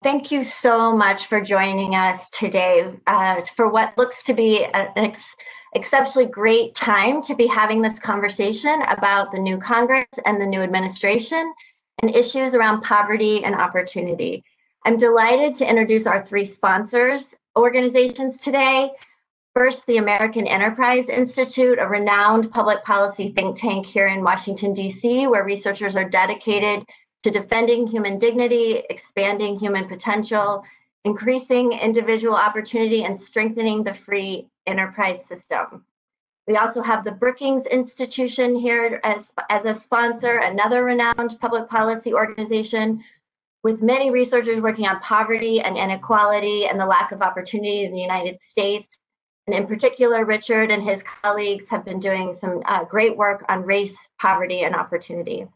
Thank you so much for joining us today for what looks to be an exceptionally great time to be having this conversation about the new Congress and the new administration and issues around poverty and opportunity. I'm delighted to introduce our three sponsors organizations today. First, the American Enterprise Institute, a renowned public policy think tank here in Washington, D.C., where researchers are dedicated to defending human dignity, expanding human potential, increasing individual opportunity, and strengthening the free enterprise system. We also have the Brookings Institution here as a sponsor, another renowned public policy organization with many researchers working on poverty and inequality and the lack of opportunity in the United States. And in particular, Richard and his colleagues have been doing some great work on race, poverty, and opportunity.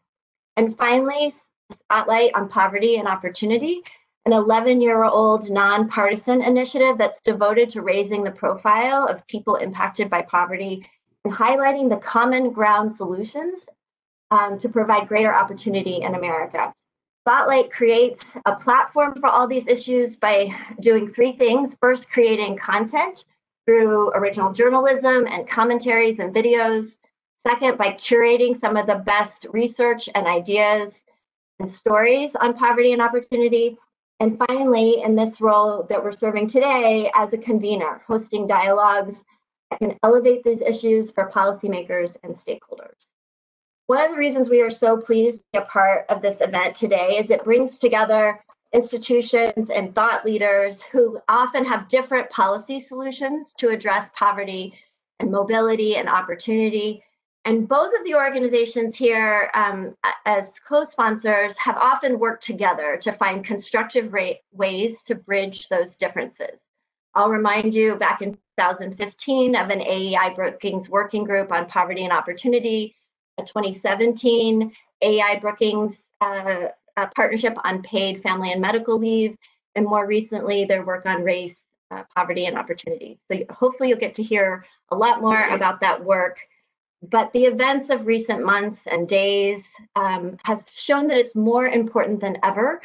And finally, Spotlight on Poverty and Opportunity, an 11-year-old nonpartisan initiative that's devoted to raising the profile of people impacted by poverty and highlighting the common ground solutions to provide greater opportunity in America. Spotlight creates a platform for all these issues by doing three things. First, creating content through original journalism and commentaries and videos. Second, by curating some of the best research and ideas and stories on poverty and opportunity. And finally, in this role that we're serving today as a convener, hosting dialogues that can elevate these issues for policymakers and stakeholders. One of the reasons we are so pleased to be a part of this event today is it brings together institutions and thought leaders who often have different policy solutions to address poverty and mobility and opportunity. And both of the organizations here as co-sponsors have often worked together to find constructive ways to bridge those differences. I'll remind you back in 2015 of an AEI Brookings working group on poverty and opportunity, a 2017 AEI Brookings partnership on paid family and medical leave, and more recently their work on race, poverty, and opportunity. So hopefully you'll get to hear a lot more about that work. But the events of recent months and days have shown that it's more important than ever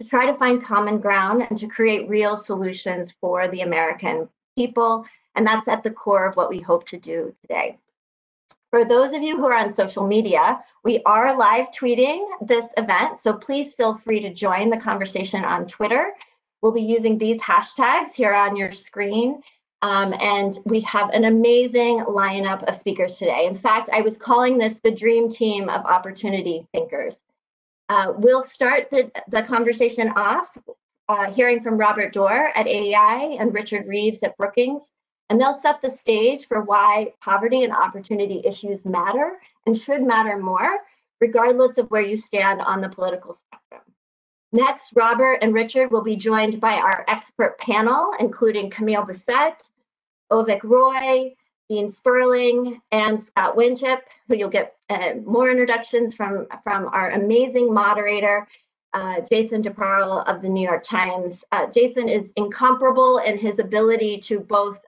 to try to find common ground and to create real solutions for the American people. And that's at the core of what we hope to do today. For those of you who are on social media, we are live tweeting this event, so please feel free to join the conversation on Twitter. We'll be using these hashtags here on your screen. And we have an amazing lineup of speakers today. In fact, I was calling this the dream team of opportunity thinkers. We'll start the conversation off hearing from Robert Doar at AEI and Richard Reeves at Brookings, and they'll set the stage for why poverty and opportunity issues matter and should matter more, regardless of where you stand on the political spectrum. Next, Robert and Richard will be joined by our expert panel, including Camille Bissett, Ovik Roy, Dean Sperling, and Scott Winship, who you'll get more introductions from our amazing moderator, Jason DeParle of the New York Times. Jason is incomparable in his ability to both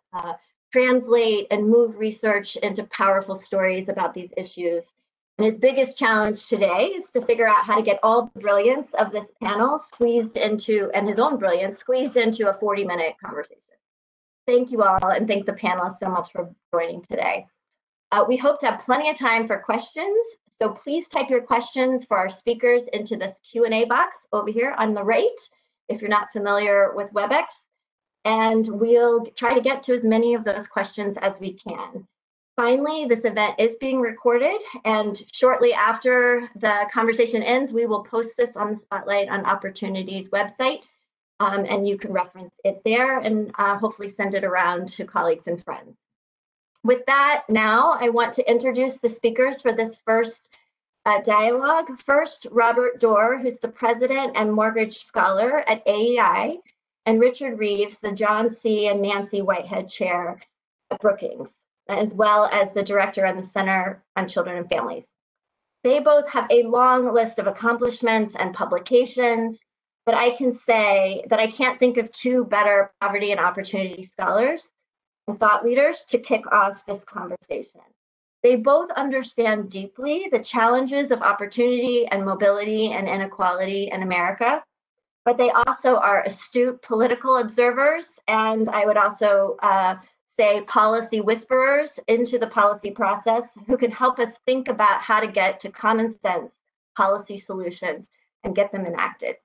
translate and move research into powerful stories about these issues. And his biggest challenge today is to figure out how to get all the brilliance of this panel squeezed into, and his own brilliance squeezed into a 40-minute conversation. Thank you all, and thank the panelists so much for joining today. We hope to have plenty of time for questions, so please type your questions for our speakers into this Q&A box over here on the right, if you're not familiar with WebEx, and we'll try to get to as many of those questions as we can. Finally, this event is being recorded, and shortly after the conversation ends, we will post this on the Spotlight on Opportunities website, and you can reference it there and hopefully send it around to colleagues and friends. With that, now I want to introduce the speakers for this first dialogue. First, Robert Doar, who's the president and mortgage scholar at AEI, and Richard Reeves, the John C. and Nancy Whitehead Chair at Brookings, as well as the director on the Center on Children and Families. They both have a long list of accomplishments and publications, but I can say that I can't think of two better poverty and opportunity scholars and thought leaders to kick off this conversation. They both understand deeply the challenges of opportunity and mobility and inequality in America. but they also are astute political observers, and I would also say policy whisperers into the policy process who can help us think about how to get to common sense policy solutions and get them enacted.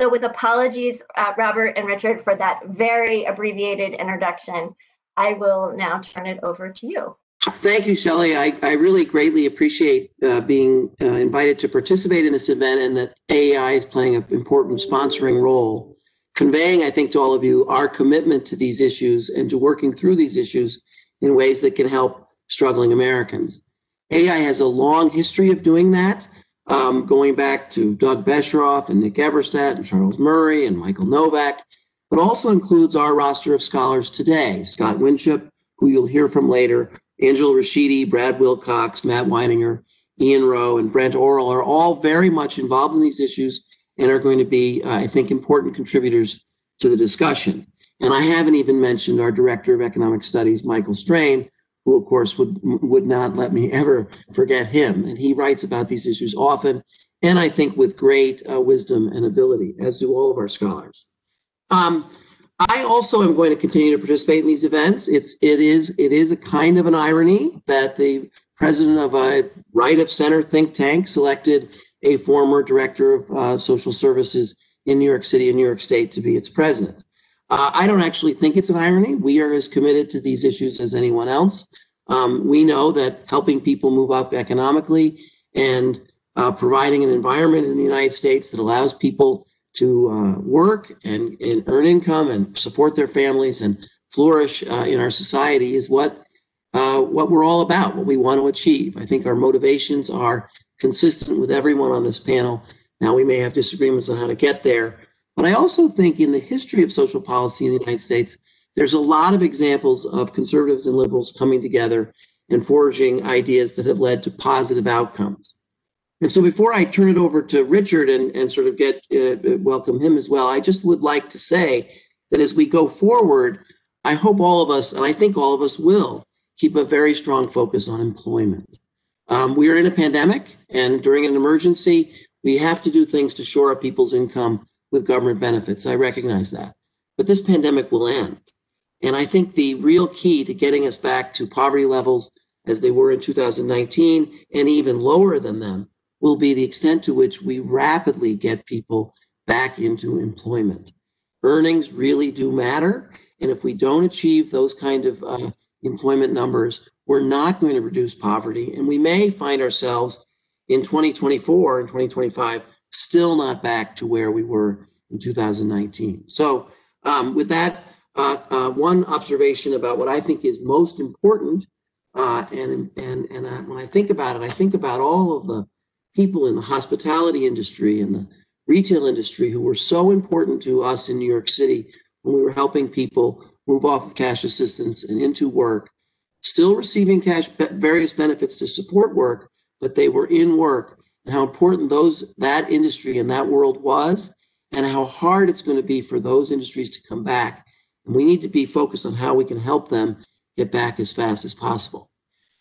So with apologies, Robert and Richard, for that very abbreviated introduction, I will now turn it over to you. Thank you, Shelley. I really greatly appreciate being invited to participate in this event, and that AEI is playing an important sponsoring role, conveying, I think, to all of you our commitment to these issues and to working through these issues in ways that can help struggling Americans. AEI has a long history of doing that, going back to Doug Besheroff and Nick Eberstadt and Charles Murray and Michael Novak, but also includes our roster of scholars today: Scott Winship, who you'll hear from later, Angela Rashidi, Brad Wilcox, Matt Weininger, Ian Rowe, and Brent Orrell are all very much involved in these issues and are going to be, I think, important contributors to the discussion. And I haven't even mentioned our Director of Economic Studies, Michael Strain, who, of course, would not let me ever forget him. And he writes about these issues often, and I think with great wisdom and ability, as do all of our scholars. I also am going to continue to participate in these events. It is a kind of an irony that the president of a right of center think tank selected a former director of social services in New York City and New York State to be its president. I don't actually think it's an irony. We are as committed to these issues as anyone else. We know that helping people move up economically and providing an environment in the United States that allows people to work and earn income and support their families and flourish in our society is what we're all about, what we want to achieve. I think our motivations are consistent with everyone on this panel. Now, we may have disagreements on how to get there, but I also think in the history of social policy in the United States, there's a lot of examples of conservatives and liberals coming together and forging ideas that have led to positive outcomes. And so before I turn it over to Richard and sort of welcome him as well, I just would like to say that as we go forward, I hope all of us, and I think all of us will, keep a very strong focus on employment. We are in a pandemic, and during an emergency, we have to do things to shore up people's income with government benefits. I recognize that. But this pandemic will end. And I think the real key to getting us back to poverty levels as they were in 2019 and even lower than them will be the extent to which we rapidly get people back into employment. Earnings really do matter. And if we don't achieve those kind of employment numbers, we're not going to reduce poverty. And we may find ourselves in 2024 and 2025 still not back to where we were in 2019. So with that, one observation about what I think is most important, and when I think about it, I think about all of the people in the hospitality industry and the retail industry who were so important to us in New York City when we were helping people move off of cash assistance and into work, still receiving various benefits to support work, but they were in work, and how important that industry and that world was, and how hard it's going to be for those industries to come back. And we need to be focused on how we can help them get back as fast as possible.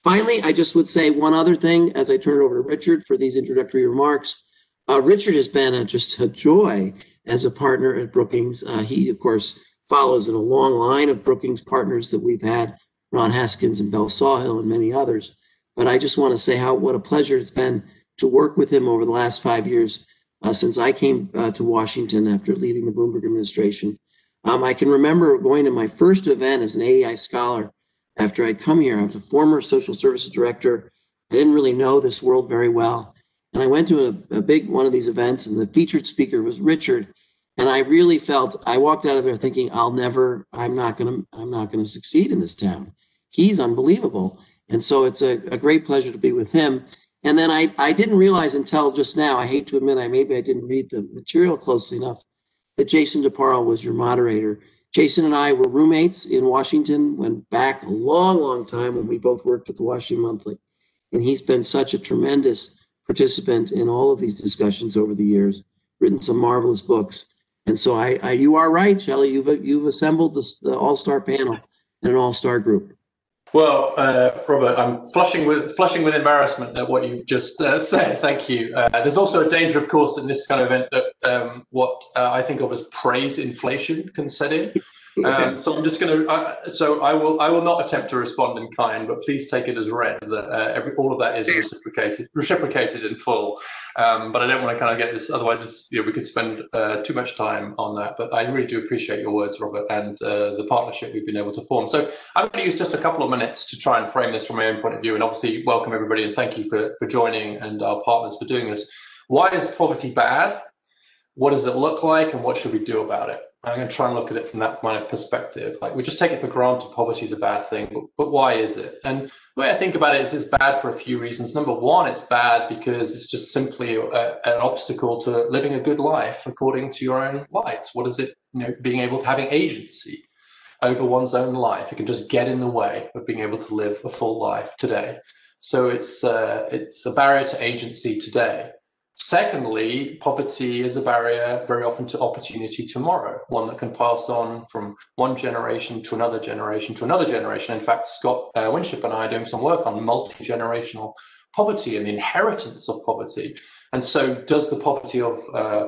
Finally, I just would say one other thing as I turn it over to Richard for these introductory remarks. Richard has been just a joy as a partner at Brookings. He, of course, follows in a long line of Brookings partners that we've had, Ron Haskins and Bell Sawhill and many others. But I just want to say what a pleasure it's been to work with him over the last 5 years since I came to Washington after leaving the Bloomberg administration. I can remember going to my first event as an AEI scholar after I'd come here. I was a former social services director. I didn't really know this world very well. And I went to a big one of these events, and the featured speaker was Richard. And I really felt, I walked out of there thinking, I'm not gonna succeed in this town. He's unbelievable. And so it's a great pleasure to be with him. And then I didn't realize until just now, I hate to admit, maybe I didn't read the material closely enough, that Jason DeParle was your moderator. Jason and I were roommates in Washington, went back a long, long time when we both worked at the Washington Monthly. And he's been such a tremendous participant in all of these discussions over the years, written some marvelous books. And so you are right, Shelley, you've assembled the all-star panel and an all-star group. Well, Robert, I'm flushing with embarrassment at what you've just said. Thank you. There's also a danger, of course, in this kind of event that what I think of as praise inflation can set in. So I'm just going to. So I will not attempt to respond in kind, but please take it as read that all of that is reciprocated in full. But I don't want to kind of get this. Otherwise, we could spend too much time on that. But I really do appreciate your words, Robert, and the partnership we've been able to form. So I'm going to use just a couple of minutes to try and frame this from my own point of view, and obviously welcome everybody and thank you for joining and our partners for doing this. Why is poverty bad? What does it look like, and what should we do about it? I'm going to try and look at it from that kind of perspective. Like, we just take it for granted poverty is a bad thing, but why is it? And the way I think about it is it's bad for a few reasons. Number one, it's bad because it's just simply an obstacle to living a good life according to your own lights. What is it? Being able to having agency over one's own life. It can just get in the way of being able to live a full life today. So it's a barrier to agency today. Secondly, poverty is a barrier very often to opportunity tomorrow, one that can pass on from one generation to another generation to another generation. In fact, Scott Winship and I are doing some work on multi-generational poverty and the inheritance of poverty. And so does the poverty of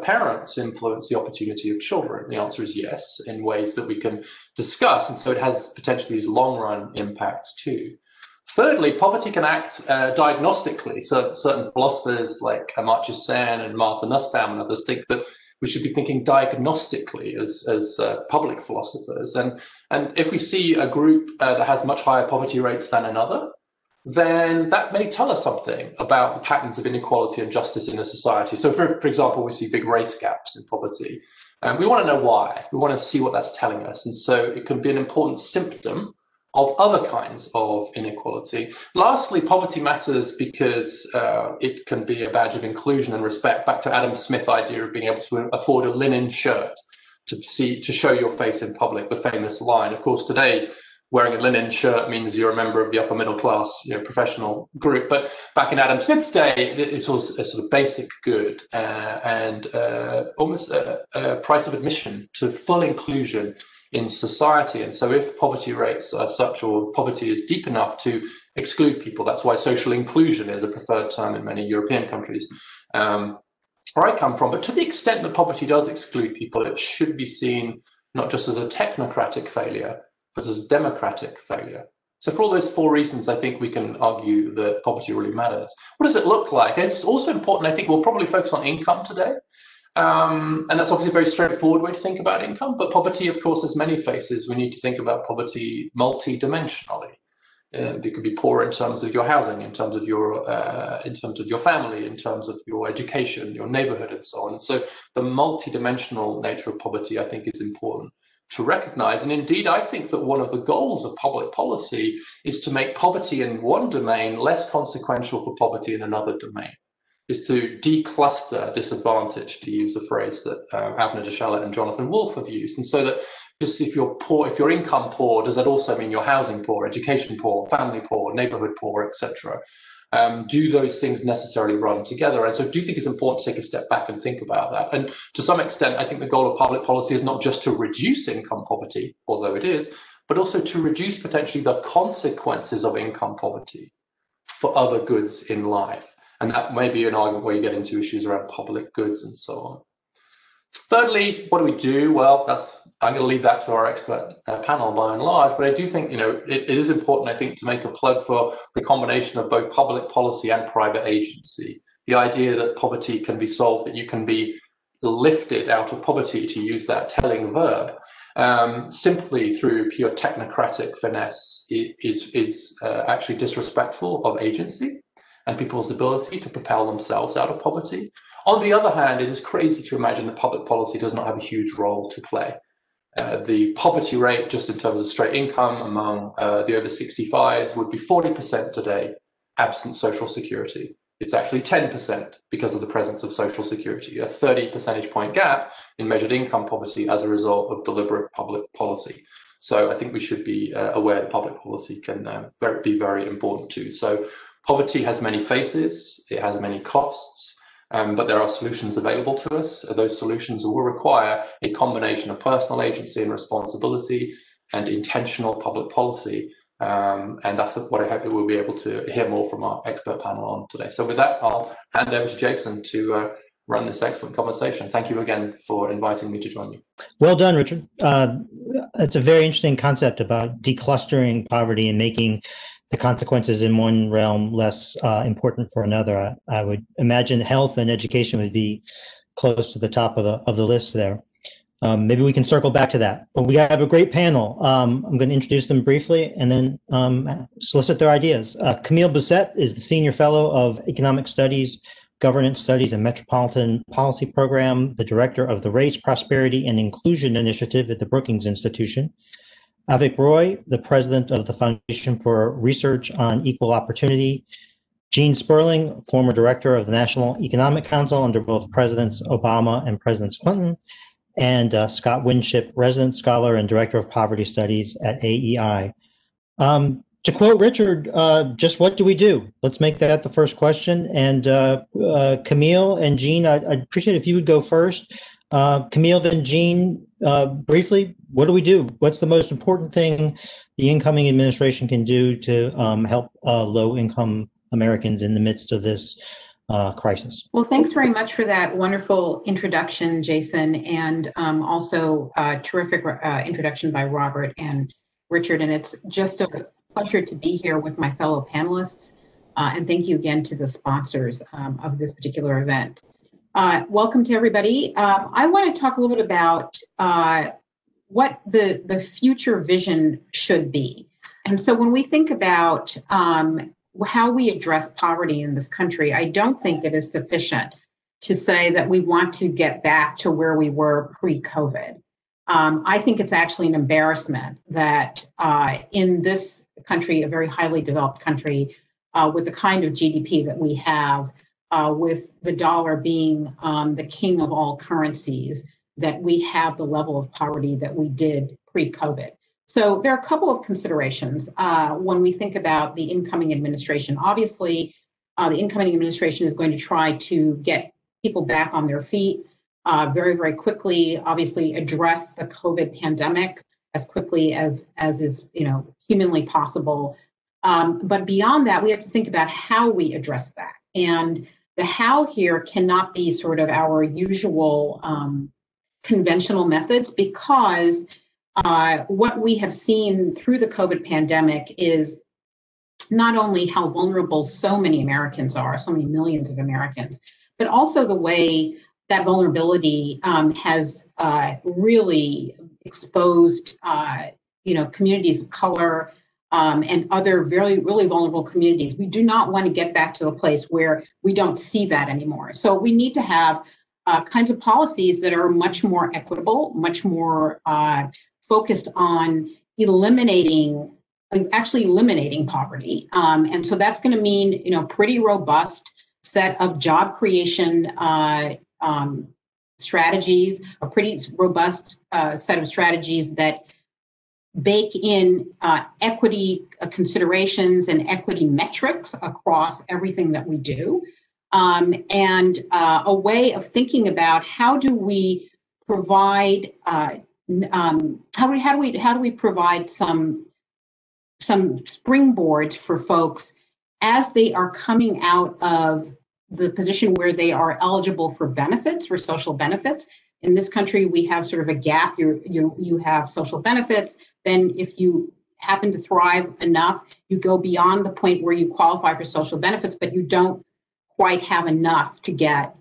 parents influence the opportunity of children? The answer is yes, in ways that we can discuss. And so it has potentially these long-run impacts too. Thirdly, poverty can act diagnostically. So certain philosophers like Amartya Sen and Martha Nussbaum and others think that we should be thinking diagnostically as public philosophers. And if we see a group that has much higher poverty rates than another, then that may tell us something about the patterns of inequality and justice in a society. So for example, we see big race gaps in poverty. And we want to know why. We want to see what that's telling us. And so it can be an important symptom of other kinds of inequality. Lastly, poverty matters because it can be a badge of inclusion and respect. Back to Adam Smith's idea of being able to afford a linen shirt to show your face in public, the famous line. Of course, today, wearing a linen shirt means you're a member of the upper middle class, professional group. But back in Adam Smith's day, it was a sort of basic good and almost a price of admission to full inclusion in society. And so if poverty rates are such, or poverty is deep enough to exclude people, that's why social inclusion is a preferred term in many European countries, where I come from. But to the extent that poverty does exclude people, it should be seen not just as a technocratic failure, but as a democratic failure. So for all those four reasons, I think we can argue that poverty really matters. What does it look like? It's also important, I think we'll probably focus on income today. And that's obviously a very straightforward way to think about income, but poverty, of course, has many faces. We need to think about poverty multi-dimensionally. You could be poor in terms of your housing, in terms of your family, in terms of your education, your neighborhood, and so on. And so the multi-dimensional nature of poverty, I think, is important to recognize. And indeed, I think that one of the goals of public policy is to make poverty in one domain less consequential for poverty in another domain. Is to decluster disadvantage, to use a phrase that Avner de Shalet and Jonathan Wolfe have used. And so that just if you're poor, if you're income poor, does that also mean you're housing poor, education poor, family poor, neighborhood poor, etc.? Do those things necessarily run together? And so I do think it's important to take a step back and think about that. And to some extent, I think the goal of public policy is not just to reduce income poverty, although it is, but also to reduce potentially the consequences of income poverty for other goods in life. And that may be an argument where you get into issues around public goods and so on. Thirdly, what do we do? Well, I'm going to leave that to our expert panel by and large, but I do think it is important, I think, to make a plug for the combination of both public policy and private agency. The idea that poverty can be solved, that you can be lifted out of poverty, to use that telling verb, simply through pure technocratic finesse is actually disrespectful of agency and people's ability to propel themselves out of poverty. On the other hand, it is crazy to imagine that public policy does not have a huge role to play. The poverty rate, just in terms of straight income among the over 65s, would be 40% today, absent social security. It's actually 10% because of the presence of social security, a 30 percentage point gap in measured income poverty as a result of deliberate public policy. So I think we should be aware that public policy can be very important too. So poverty has many faces, it has many costs, but there are solutions available to us. Those solutions will require a combination of personal agency and responsibility and intentional public policy And that's what I hope that we'll be able to hear more from our expert panel on today. So with that, I'll hand over to Jason to run this excellent conversation. Thank you again for inviting me to join you. Well done, Richard. It's a very interesting concept about declustering poverty and making the consequences in one realm less important for another. I would imagine health and education would be close to the top of the list there. Maybe we can circle back to that. But we have a great panel. I'm going to introduce them briefly and then solicit their ideas. Camille Bousset is the Senior Fellow of Economic Studies, Governance Studies and Metropolitan Policy Program, the Director of the Race, Prosperity, and Inclusion Initiative at the Brookings Institution. Avik Roy, the President of the Foundation for Research on Equal Opportunity. Gene Sperling, former Director of the National Economic Council under both Presidents Obama and Presidents Clinton. And Scott Winship, Resident Scholar and Director of Poverty Studies at AEI. To quote Richard, just what do we do? Let's make that the first question. And Camille and Gene, I'd appreciate if you would go first. Camille, then Gene, briefly, what do we do? What's the most important thing the incoming administration can do to help low-income Americans in the midst of this crisis? Well, thanks very much for that wonderful introduction, Jason, and also a terrific introduction by Robert and Richard. And it's just a pleasure to be here with my fellow panelists. And thank you again to the sponsors of this particular event. Welcome to everybody. I want to talk a little bit about what the future vision should be. And so when we think about how we address poverty in this country, I don't think it is sufficient to say that we want to get back to where we were pre-COVID. I think it's actually an embarrassment that in this country, a very highly developed country, with the kind of GDP that we have, with the dollar being the king of all currencies, that we have the level of poverty that we did pre-COVID. So there are a couple of considerations when we think about the incoming administration. Obviously, the incoming administration is going to try to get people back on their feet very, very quickly, obviously address the COVID pandemic as quickly as is humanly possible. But beyond that, we have to think about how we address that. And the how here cannot be sort of our usual conventional methods, because what we have seen through the COVID pandemic is not only how vulnerable so many Americans are, so many millions of Americans, but also the way that vulnerability has really exposed, communities of color and other really vulnerable communities. We do not want to get back to a place where we don't see that anymore. So we need to have kinds of policies that are much more equitable, much more focused on actually eliminating poverty. And so that's going to mean, pretty robust set of job creation strategies, a pretty robust set of strategies that bake in equity considerations and equity metrics across everything that we do, and a way of thinking about how do we provide how do we provide some springboards for folks as they are coming out of the position where they are eligible for benefits, for social benefits. In this country, we have sort of a gap. You have social benefits. Then if you happen to thrive enough, you go beyond the point where you qualify for social benefits, but you don't quite have enough to get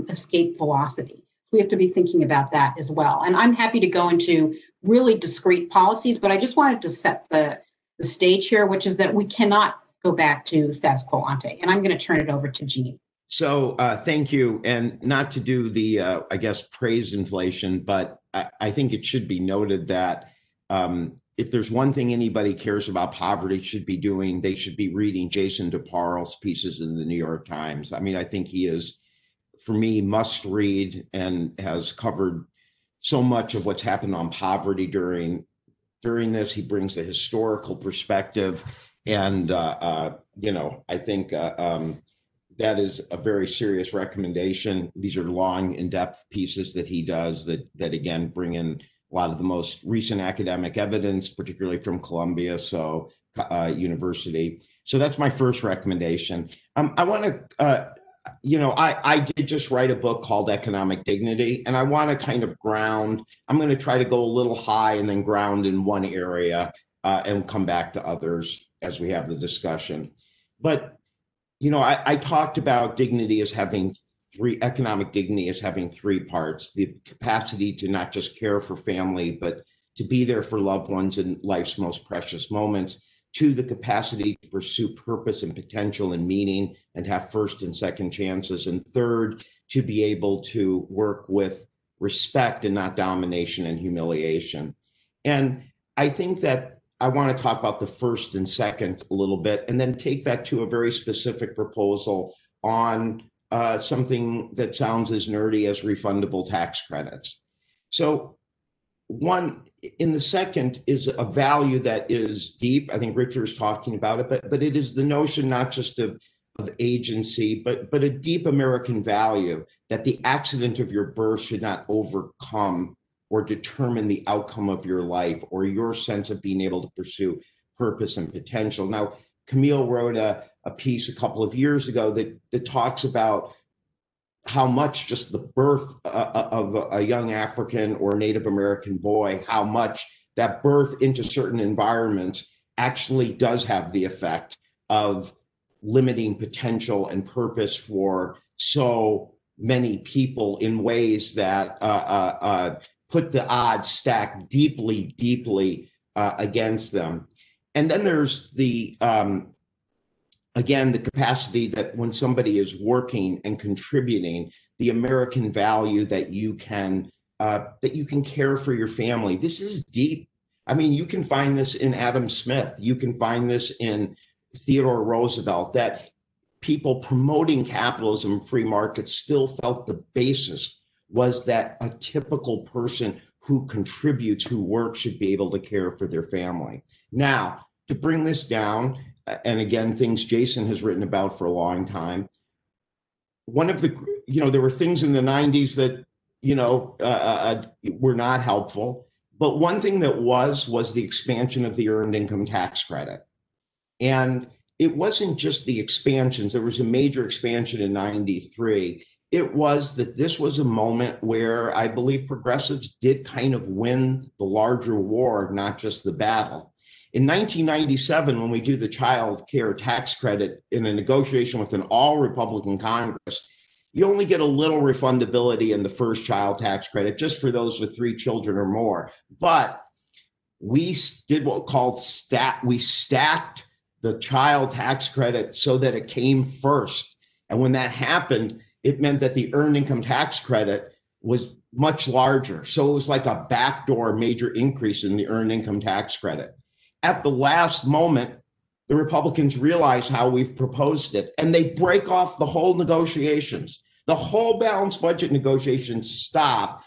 escape velocity. We have to be thinking about that as well. And I'm happy to go into really discrete policies, but I just wanted to set the stage here, which is that we cannot go back to status quo ante. And I'm going to turn it over to Gene. So thank you. And not to do the, praise inflation, but I think it should be noted that if there's one thing anybody cares about poverty should be doing, they should be reading Jason DeParle's pieces in the New York Times. I mean, I think he is, for me, must read and has covered so much of what's happened on poverty during this. He brings the historical perspective. And, I think that is a very serious recommendation. These are long, in-depth pieces that he does that again, bring in a lot of the most recent academic evidence, particularly from Columbia. So university. So that's my first recommendation. I want to, I did just write a book called Economic Dignity, and I want to kind of ground. I'm going to try to go a little high and then ground in one area and come back to others as we have the discussion. But, I talked about dignity as having economic dignity as having three parts: the capacity to not just care for family, but to be there for loved ones in life's most precious moments; two, the capacity to pursue purpose and potential and meaning and have first and second chances; and third, to be able to work with respect and not domination and humiliation. And I think that I want to talk about the first and second a little bit, and then take that to a very specific proposal on something that sounds as nerdy as refundable tax credits. So one, in the second is a value that is deep. I think Richard's talking about it, but it is the notion not just of agency, but a deep American value that the accident of your birth should not overcome or determine the outcome of your life or your sense of being able to pursue purpose and potential. Now, Camille wrote a piece a couple of years ago that talks about how much just the birth of a young African or Native American boy, how much that birth into certain environments actually does have the effect of limiting potential and purpose for so many people in ways that put the odds stacked deeply, deeply against them. And then there's again, the capacity that when somebody is working and contributing, the American value that you can care for your family. This is deep. I mean, you can find this in Adam Smith. You can find this in Theodore Roosevelt, that people promoting capitalism and free markets still felt the basis was that a typical person who contributes, who works, should be able to care for their family. Now, to bring this down, and again, things Jason has written about for a long time, one of the, there were things in the 90s that, were not helpful. But one thing that was the expansion of the earned income tax credit. And it wasn't just the expansions. There was a major expansion in 93. It was that this was a moment where I believe progressives did kind of win the larger war, not just the battle. In 1997, when we do the child care tax credit in a negotiation with an all-Republican Congress, you only get a little refundability in the first child tax credit, just for those with 3 children or more. But we did what called we stacked the child tax credit so that it came first. And when that happened, it meant that the earned income tax credit was much larger. So it was like a backdoor major increase in the earned income tax credit. At the last moment, the Republicans realize how we've proposed it, and they break off the whole negotiations. The whole balanced budget negotiations stop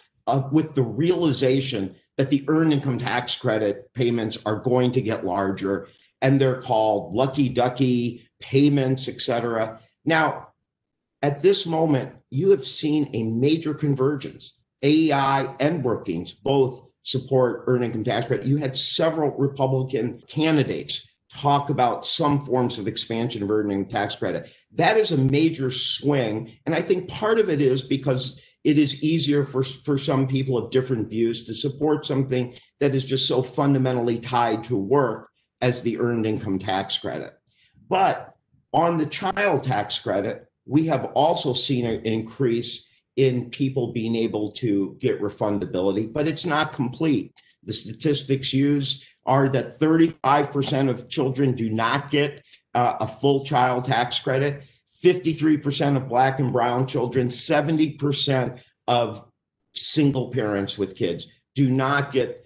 with the realization that the earned income tax credit payments are going to get larger, and they're called lucky ducky payments, et cetera. Now, at this moment, you have seen a major convergence. AEI and Brookings both support earned income tax credit. You had several Republican candidates talk about some forms of expansion of earned income tax credit. That is a major swing. And I think part of it is because it is easier for some people of different views to support something that is just so fundamentally tied to work as the earned income tax credit. But on the child tax credit, we have also seen an increase in people being able to get refundability, but it's not complete. The statistics used are that 35% of children do not get a full child tax credit, 53% of Black and brown children, 70% of single parents with kids do not get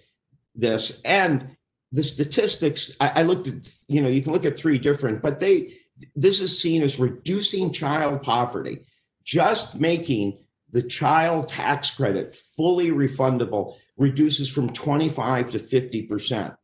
this. And the statistics, I looked at, you can look at 3 different, but this is seen as reducing child poverty. Just making the child tax credit fully refundable reduces from 25 to 50%.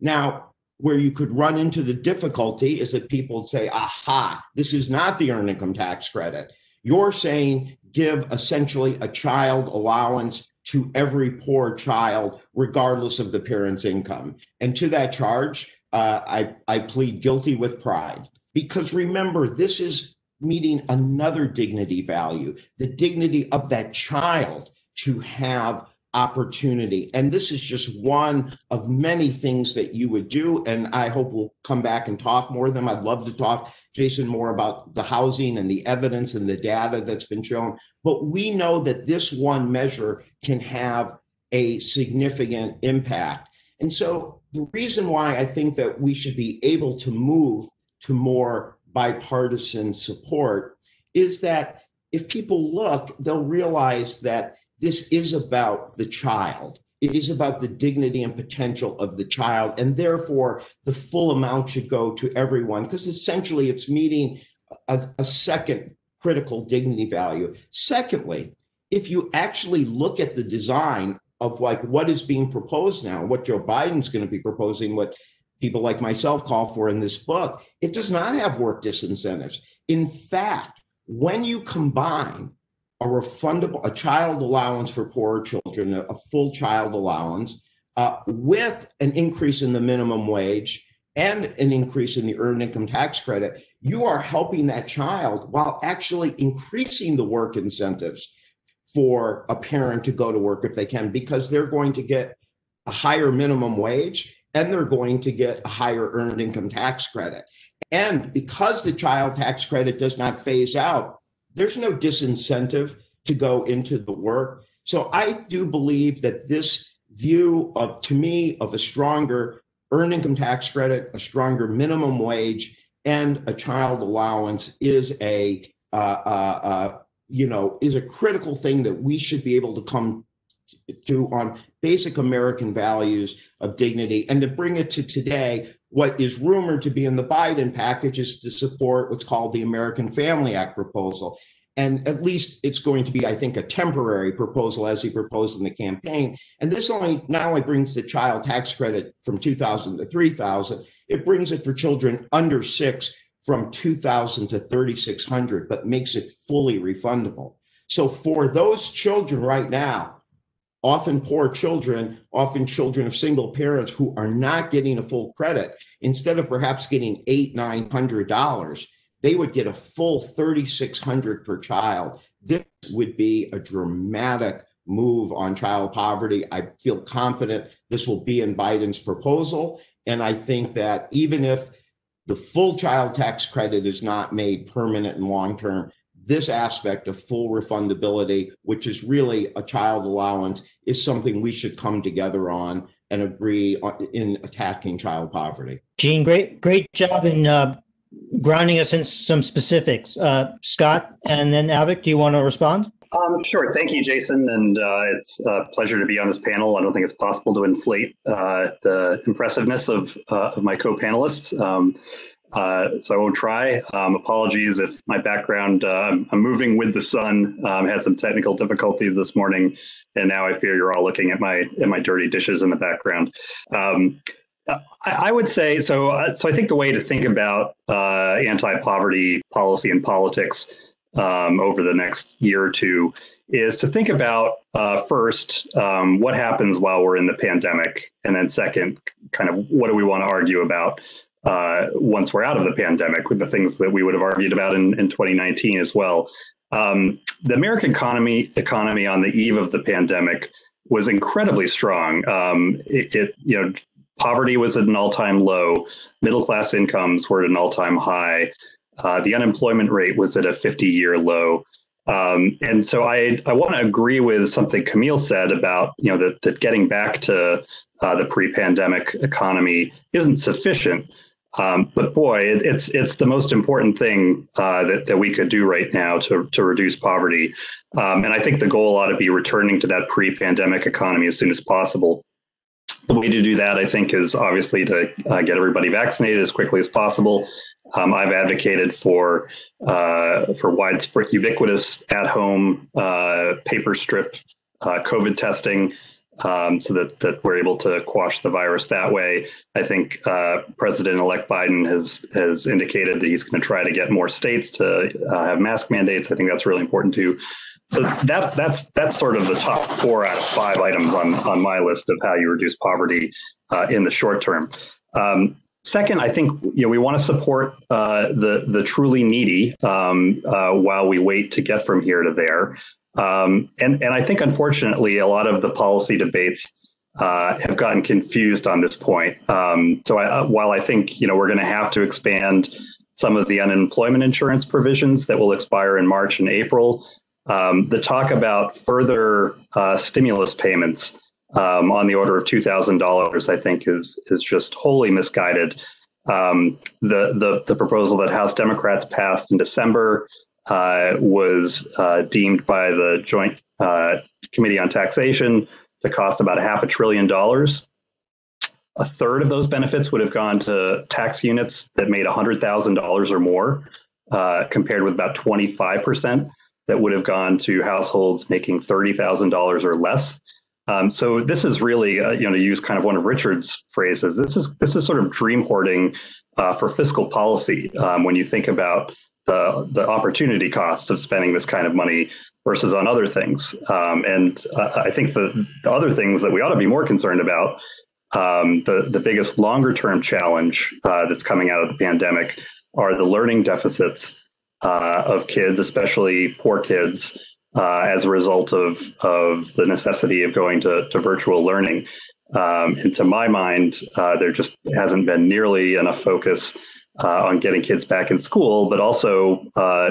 Now, where you could run into the difficulty is that people say, aha, this is not the earned income tax credit. You're saying give essentially a child allowance to every poor child, regardless of the parent's income. And to that charge, I plead guilty with pride. Because remember, this is meeting another dignity value, the dignity of that child to have opportunity. And this is just one of many things that you would do. And I hope we'll come back and talk more of them. I'd love to talk, Jason, more about the housing and the evidence and the data that's been shown. But we know that this one measure can have a significant impact. And so the reason why I think that we should be able to move to more bipartisan support is that if people look, they'll realize that this is about the child. It is about the dignity and potential of the child, and therefore the full amount should go to everyone, because essentially it's meeting a second critical dignity value. Secondly, if you actually look at the design of like what is being proposed now, what Joe Biden's going to be proposing, what people like myself call for in this book, it does not have work disincentives. In fact, when you combine a child allowance for poorer children, a full child allowance, with an increase in the minimum wage and an increase in the earned income tax credit, you are helping that child while actually increasing the work incentives for a parent to go to work if they can, because they're going to get a higher minimum wage and they're going to get a higher earned income tax credit. And because the child tax credit does not phase out, there's no disincentive to go into the work. So I do believe that this view of, to me, of a stronger earned income tax credit, a stronger minimum wage, and a child allowance is a critical thing that we should be able to come to on basic American values of dignity. And to bring it to today, what is rumored to be in the Biden package is to support what's called the American Family Act proposal. And at least it's going to be, I think, a temporary proposal as he proposed in the campaign. And this not only brings the child tax credit from $2,000 to $3,000, it brings it for children under 6 from $2,000 to $3,600, but makes it fully refundable. So for those children right now, often poor children, often children of single parents who are not getting a full credit, instead of perhaps getting $800-900, they would get a full $3,600 per child. This would be a dramatic move on child poverty. I feel confident this will be in Biden's proposal. And I think that even if the full child tax credit is not made permanent and long-term, this aspect of full refundability, which is really a child allowance, is something we should come together on and agree on in attacking child poverty. Gene, great job in grounding us in some specifics. Scott and then Avik, do you want to respond? Sure. Thank you, Jason. And it's a pleasure to be on this panel. I don't think it's possible to inflate the impressiveness of my co-panelists. So I won't try. Apologies if my background, I'm moving with the sun, had some technical difficulties this morning, and now I fear you're all looking at my dirty dishes in the background. I would say, so I think the way to think about anti-poverty policy and politics over the next year or two is to think about first, what happens while we're in the pandemic, and then second, kind of what do we want to argue about once we're out of the pandemic, with the things that we would have argued about in 2019 as well. The American economy on the eve of the pandemic was incredibly strong. Poverty was at an all-time low. Middle-class incomes were at an all-time high. The unemployment rate was at a 50-year low. And so I want to agree with something Camille said about, that getting back to the pre-pandemic economy isn't sufficient. But boy, it's the most important thing that we could do right now to reduce poverty. And I think the goal ought to be returning to that pre-pandemic economy as soon as possible. The way to do that, I think, is obviously to get everybody vaccinated as quickly as possible. I've advocated for widespread, ubiquitous, at-home paper strip COVID testing, so that we're able to quash the virus that way. I think President-elect Biden has indicated that he's going to try to get more states to have mask mandates. I think that's really important too. So that's sort of the top 4 out of 5 items on my list of how you reduce poverty in the short term. Second, I think we want to support the truly needy while we wait to get from here to there. And I think, unfortunately, a lot of the policy debates have gotten confused on this point. So while I think we're going to have to expand some of the unemployment insurance provisions that will expire in March and April, the talk about further stimulus payments on the order of $2,000, I think, is just wholly misguided. The proposal that House Democrats passed in December was deemed by the Joint Committee on Taxation to cost about $500 billion. A third of those benefits would have gone to tax units that made $100,000 or more, compared with about 25% that would have gone to households making $30,000 or less. So this is really, to use kind of one of Richard's phrases, this is sort of dream hoarding for fiscal policy when you think about the opportunity costs of spending this kind of money versus on other things. And I think the other things that we ought to be more concerned about, the biggest longer term challenge that's coming out of the pandemic are the learning deficits of kids, especially poor kids, as a result of the necessity of going to virtual learning. And to my mind, there just hasn't been nearly enough focus on getting kids back in school, but also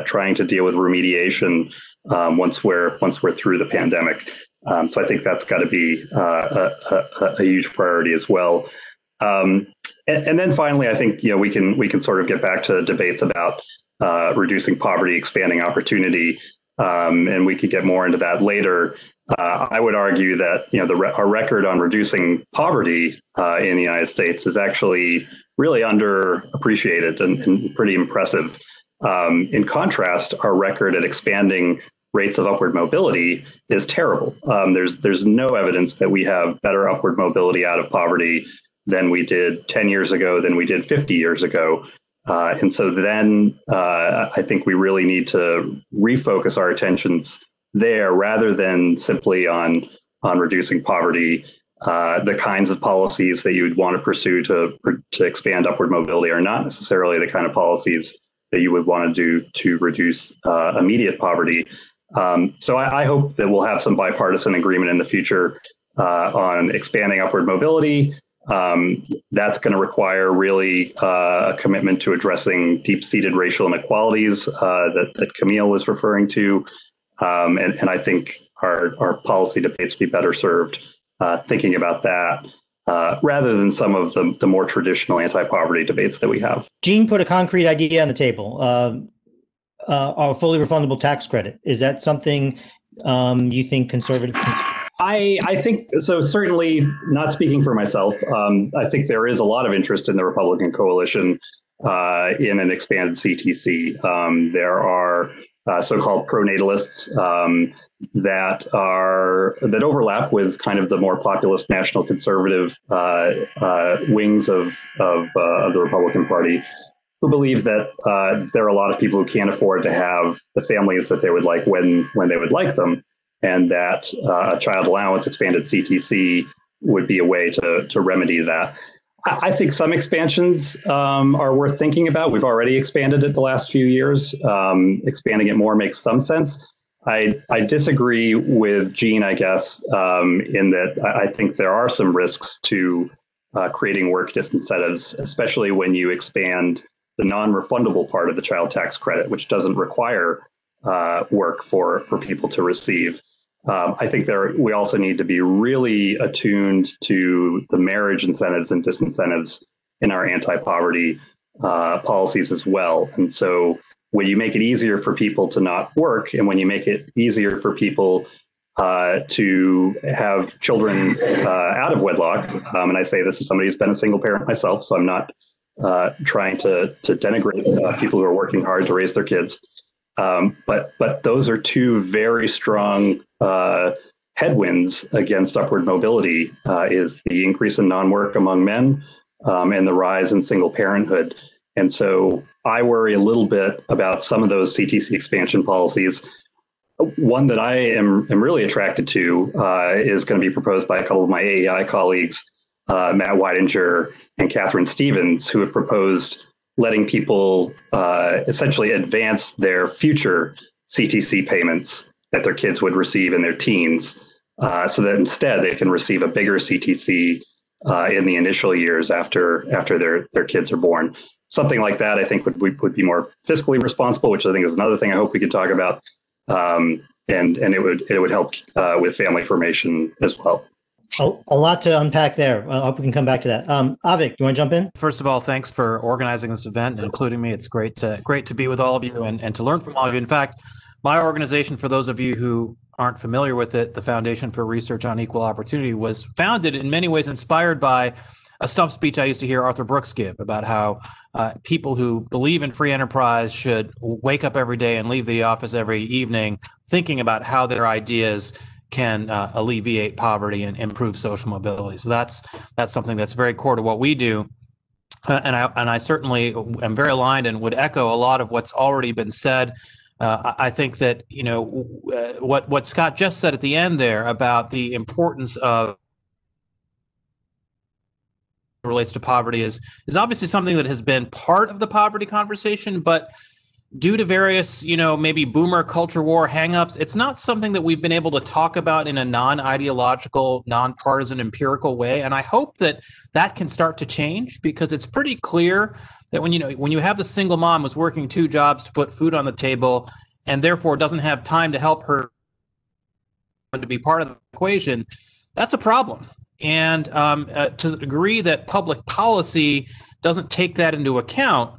trying to deal with remediation once we're through the pandemic. So I think that's got to be a huge priority as well. And then finally, I think we can sort of get back to debates about reducing poverty, expanding opportunity, and we could get more into that later. I would argue that our record on reducing poverty in the United States is actually really underappreciated and pretty impressive. In contrast, our record at expanding rates of upward mobility is terrible. There's no evidence that we have better upward mobility out of poverty than we did 10 years ago, than we did 50 years ago. And so then I think we really need to refocus our attentions there rather than simply on reducing poverty. The kinds of policies that you would want to pursue to expand upward mobility are not necessarily the kind of policies that you would want to do to reduce immediate poverty. So I hope that we'll have some bipartisan agreement in the future on expanding upward mobility. That's going to require really a commitment to addressing deep-seated racial inequalities that Camille was referring to. And I think our policy debates be better served thinking about that rather than some of the more traditional anti-poverty debates that we have. Jean put a concrete idea on the table, a fully refundable tax credit. Is that something you think conservatives I think so. Certainly not speaking for myself. I think there is a lot of interest in the Republican coalition in an expanded CTC. There are so-called pronatalists that overlap with kind of the more populist national conservative wings of the Republican Party, who believe that there are a lot of people who can't afford to have the families that they would like when they would like them, and that a child allowance, expanded CTC, would be a way to remedy that. I think some expansions are worth thinking about. We've already expanded it the last few years. Expanding it more makes some sense. I disagree with Jean, I guess, in that I think there are some risks to creating work disincentives, especially when you expand the non-refundable part of the child tax credit, which doesn't require work for people to receive. I think we also need to be really attuned to the marriage incentives and disincentives in our anti-poverty policies as well. And so when you make it easier for people to not work, and when you make it easier for people to have children out of wedlock, and I say this as somebody who's been a single parent myself, so I'm not trying to denigrate people who are working hard to raise their kids. But those are two very strong headwinds against upward mobility, is the increase in non-work among men and the rise in single parenthood. And so I worry a little bit about some of those CTC expansion policies. One that I am really attracted to is going to be proposed by a couple of my AEI colleagues, Matt Weidinger and Catherine Stevens, who have proposed letting people essentially advance their future CTC payments that their kids would receive in their teens, so that instead they can receive a bigger CTC in the initial years after their kids are born. Something like that, I think, would be more fiscally responsible, which I think is another thing I hope we could talk about, and it would help with family formation as well. A lot to unpack there. I hope we can come back to that. Avik, you want to jump in? First of all, thanks for organizing this event and including me. It's great to be with all of you and to learn from all of you. In fact, my organization, for those of you who aren't familiar with it, the Foundation for Research on Equal Opportunity, was founded in many ways inspired by a stump speech I used to hear Arthur Brooks give about how people who believe in free enterprise should wake up every day and leave the office every evening thinking about how their ideas can alleviate poverty and improve social mobility. So that's something that's very core to what we do. And I certainly am very aligned and would echo a lot of what's already been said. I think that, what Scott just said at the end there about the importance of relates to poverty is obviously something that has been part of the poverty conversation, but due to various, maybe boomer culture war hangups, it's not something that we've been able to talk about in a non-ideological, non-partisan, empirical way. And I hope that can start to change, because it's pretty clear that when you have the single mom who's working 2 jobs to put food on the table and therefore doesn't have time to help her to be part of the equation, that's a problem. And to the degree that public policy doesn't take that into account,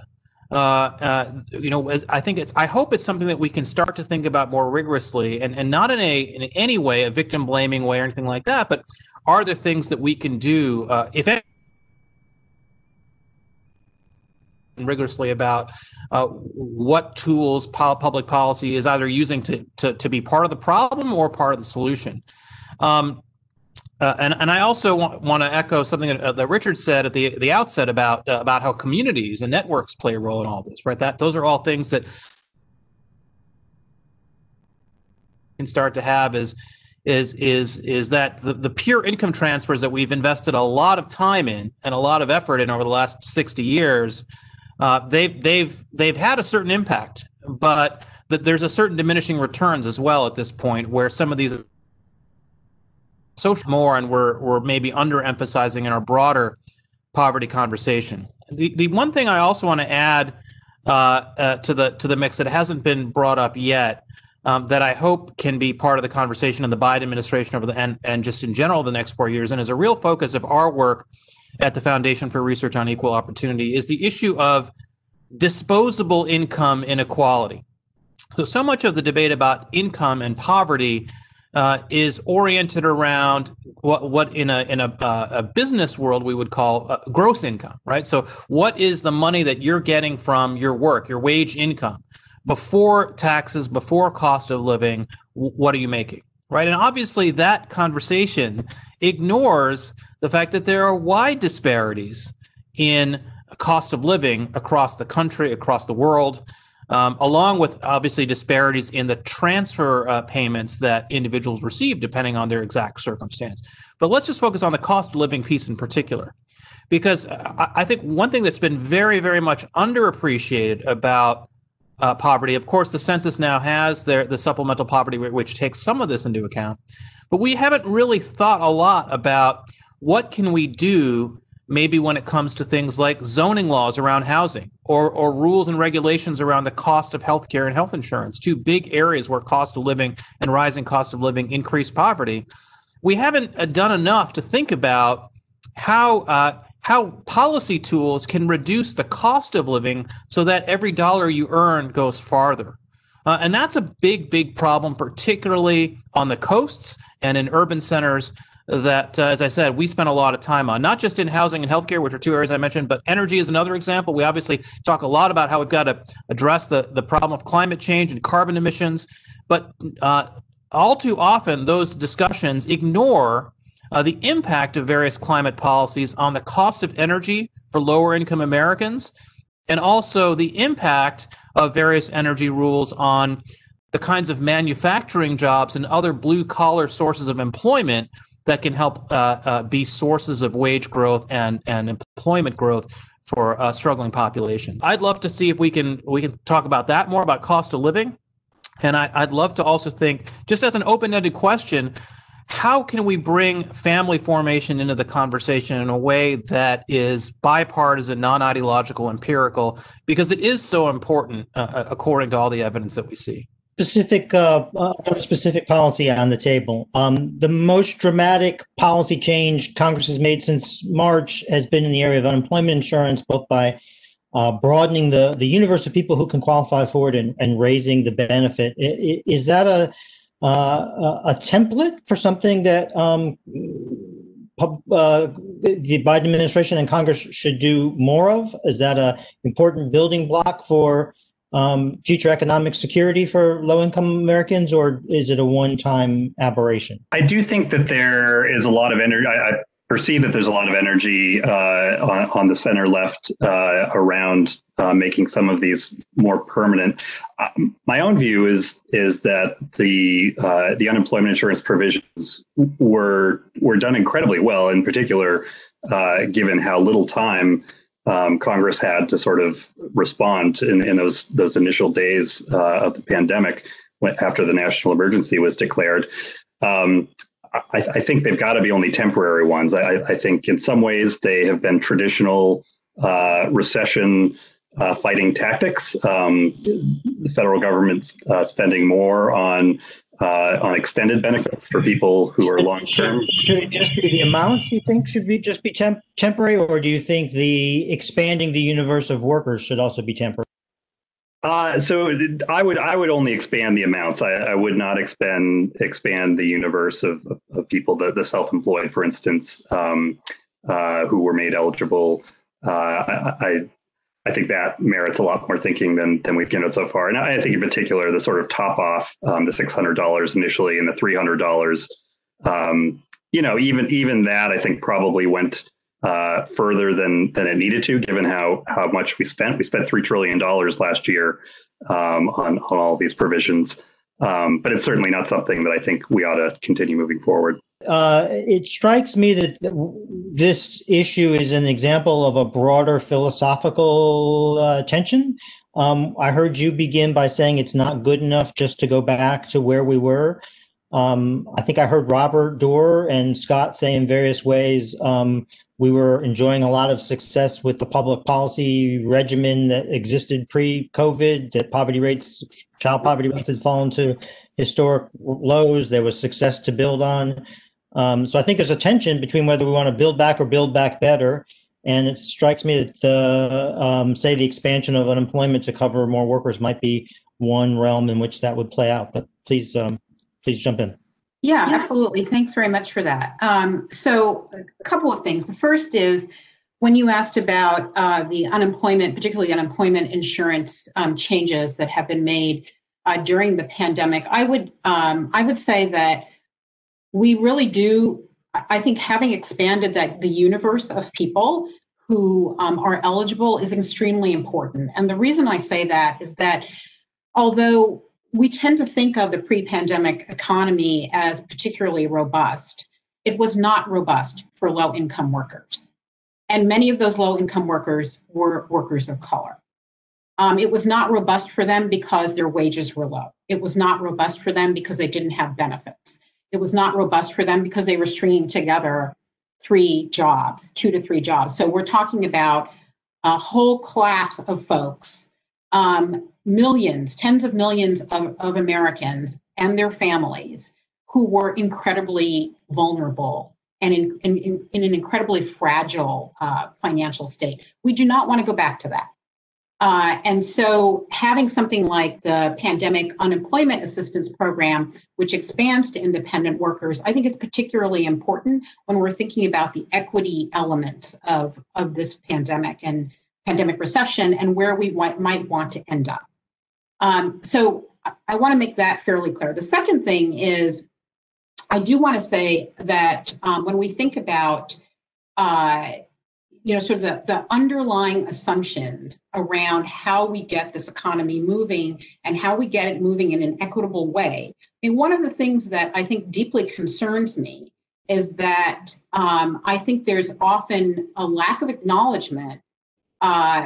I hope it's something that we can start to think about more rigorously, and not in any way a victim blaming way or anything like that. But are there things that we can do, if any, rigorously about what tools public policy is either using to be part of the problem or part of the solution. And I also want to echo something that Richard said at the outset about how communities and networks play a role in all this, right? Those are all things that can start to have is that the pure income transfers that we've invested a lot of time in and a lot of effort in over the last 60 years, they've had a certain impact, but that there's a certain diminishing returns as well at this point, where some of these social more, and we're maybe underemphasizing in our broader poverty conversation. The one thing I also want to add to the mix that hasn't been brought up yet, that I hope can be part of the conversation in the Biden administration and just in general the next 4 years, and is a real focus of our work at the Foundation for Research on Equal Opportunity, is the issue of disposable income inequality. So much of the debate about income and poverty is oriented around what in a business world we would call gross income, right? So what is the money that you're getting from your work, your wage income, before taxes, before cost of living? What are you making, right? And obviously that conversation ignores the fact that there are wide disparities in cost of living across the country, across the world, along with obviously disparities in the transfer payments that individuals receive depending on their exact circumstance. But let's just focus on the cost of living piece in particular, because I think one thing that's been very, very much underappreciated about poverty, of course, the census now has the supplemental poverty rate, which takes some of this into account, but we haven't really thought a lot about what can we do maybe when it comes to things like zoning laws around housing or rules and regulations around the cost of healthcare and health insurance, 2 big areas where cost of living and rising cost of living increase poverty. We haven't done enough to think about how policy tools can reduce the cost of living so that every dollar you earn goes farther. And that's a big, big problem, particularly on the coasts and in urban centers that, as I said, we spend a lot of time on, not just in housing and healthcare, which are 2 areas I mentioned, but energy is another example. We obviously talk a lot about how we've got to address the problem of climate change and carbon emissions, but all too often those discussions ignore the impact of various climate policies on the cost of energy for lower income Americans, and also the impact of various energy rules on the kinds of manufacturing jobs and other blue collar sources of employment that can help be sources of wage growth and employment growth for struggling populations. I'd love to see if we can talk about that more, about cost of living. And I'd love to also think, just as an open-ended question, how can we bring family formation into the conversation in a way that is bipartisan, non-ideological, empirical, because it is so important according to all the evidence that we see. Specific policy on the table. The most dramatic policy change Congress has made since March has been in the area of unemployment insurance, both by broadening the universe of people who can qualify for it and raising the benefit. Is that a template for something that the Biden administration and Congress should do more of? Is that an important building block for future economic security for low-income Americans, or is it a one-time aberration? I do think that there is a lot of energy. I perceive that there's a lot of energy on the center left around making some of these more permanent. My own view is that the unemployment insurance provisions were done incredibly well, in particular, given how little time Congress had to sort of respond in those initial days of the pandemic after the national emergency was declared. I think they've got to be only temporary ones. I think in some ways they have been traditional recession fighting tactics. The federal government's spending more on extended benefits for people who are long-term. Should it just be the amounts you think should be temporary, or do you think the expanding the universe of workers should also be temporary? So I would only expand the amounts. I would not expand the universe of people, the self-employed, for instance, who were made eligible. I think that merits a lot more thinking than we've given it so far. And I think in particular, the sort of top off, the $600 initially and the $300, even that I think probably went further than it needed to, given how much we spent. We spent $3 trillion last year on all these provisions. But it's certainly not something that I think we ought to continue moving forward. It strikes me that this issue is an example of a broader philosophical tension. I heard you begin by saying it's not good enough just to go back to where we were. I think I heard Robert Doar and Scott say in various ways we were enjoying a lot of success with the public policy regimen that existed pre-COVID, that child poverty rates had fallen to historic lows. There was success to build on. So I think there's a tension between whether we want to build back or build back better. And it strikes me that, say, the expansion of unemployment to cover more workers might be one realm in which that would play out. But please jump in. Yeah, absolutely. Thanks very much for that. So a couple of things. The first is when you asked about the unemployment, particularly unemployment insurance changes that have been made during the pandemic, I would say that we really do. I think having expanded the universe of people who are eligible is extremely important. And the reason I say that is that although we tend to think of the pre-pandemic economy as particularly robust, it was not robust for low-income workers. And many of those low-income workers were workers of color. It was not robust for them because their wages were low. It was not robust for them because they didn't have benefits. It was not robust for them because they were stringing together 2 to 3 jobs. So we're talking about a whole class of folks, millions, tens of millions of Americans and their families who were incredibly vulnerable and in an incredibly fragile financial state. We do not want to go back to that. And so having something like the Pandemic Unemployment Assistance Program, which expands to independent workers, I think is particularly important when we're thinking about the equity elements of this pandemic and pandemic recession and where we might want to end up. So I want to make that fairly clear. The second thing is, I do want to say that when we think about sort of the underlying assumptions around how we get this economy moving and how we get it moving in an equitable way. I mean, one of the things that I think deeply concerns me is that I think there's often a lack of acknowledgement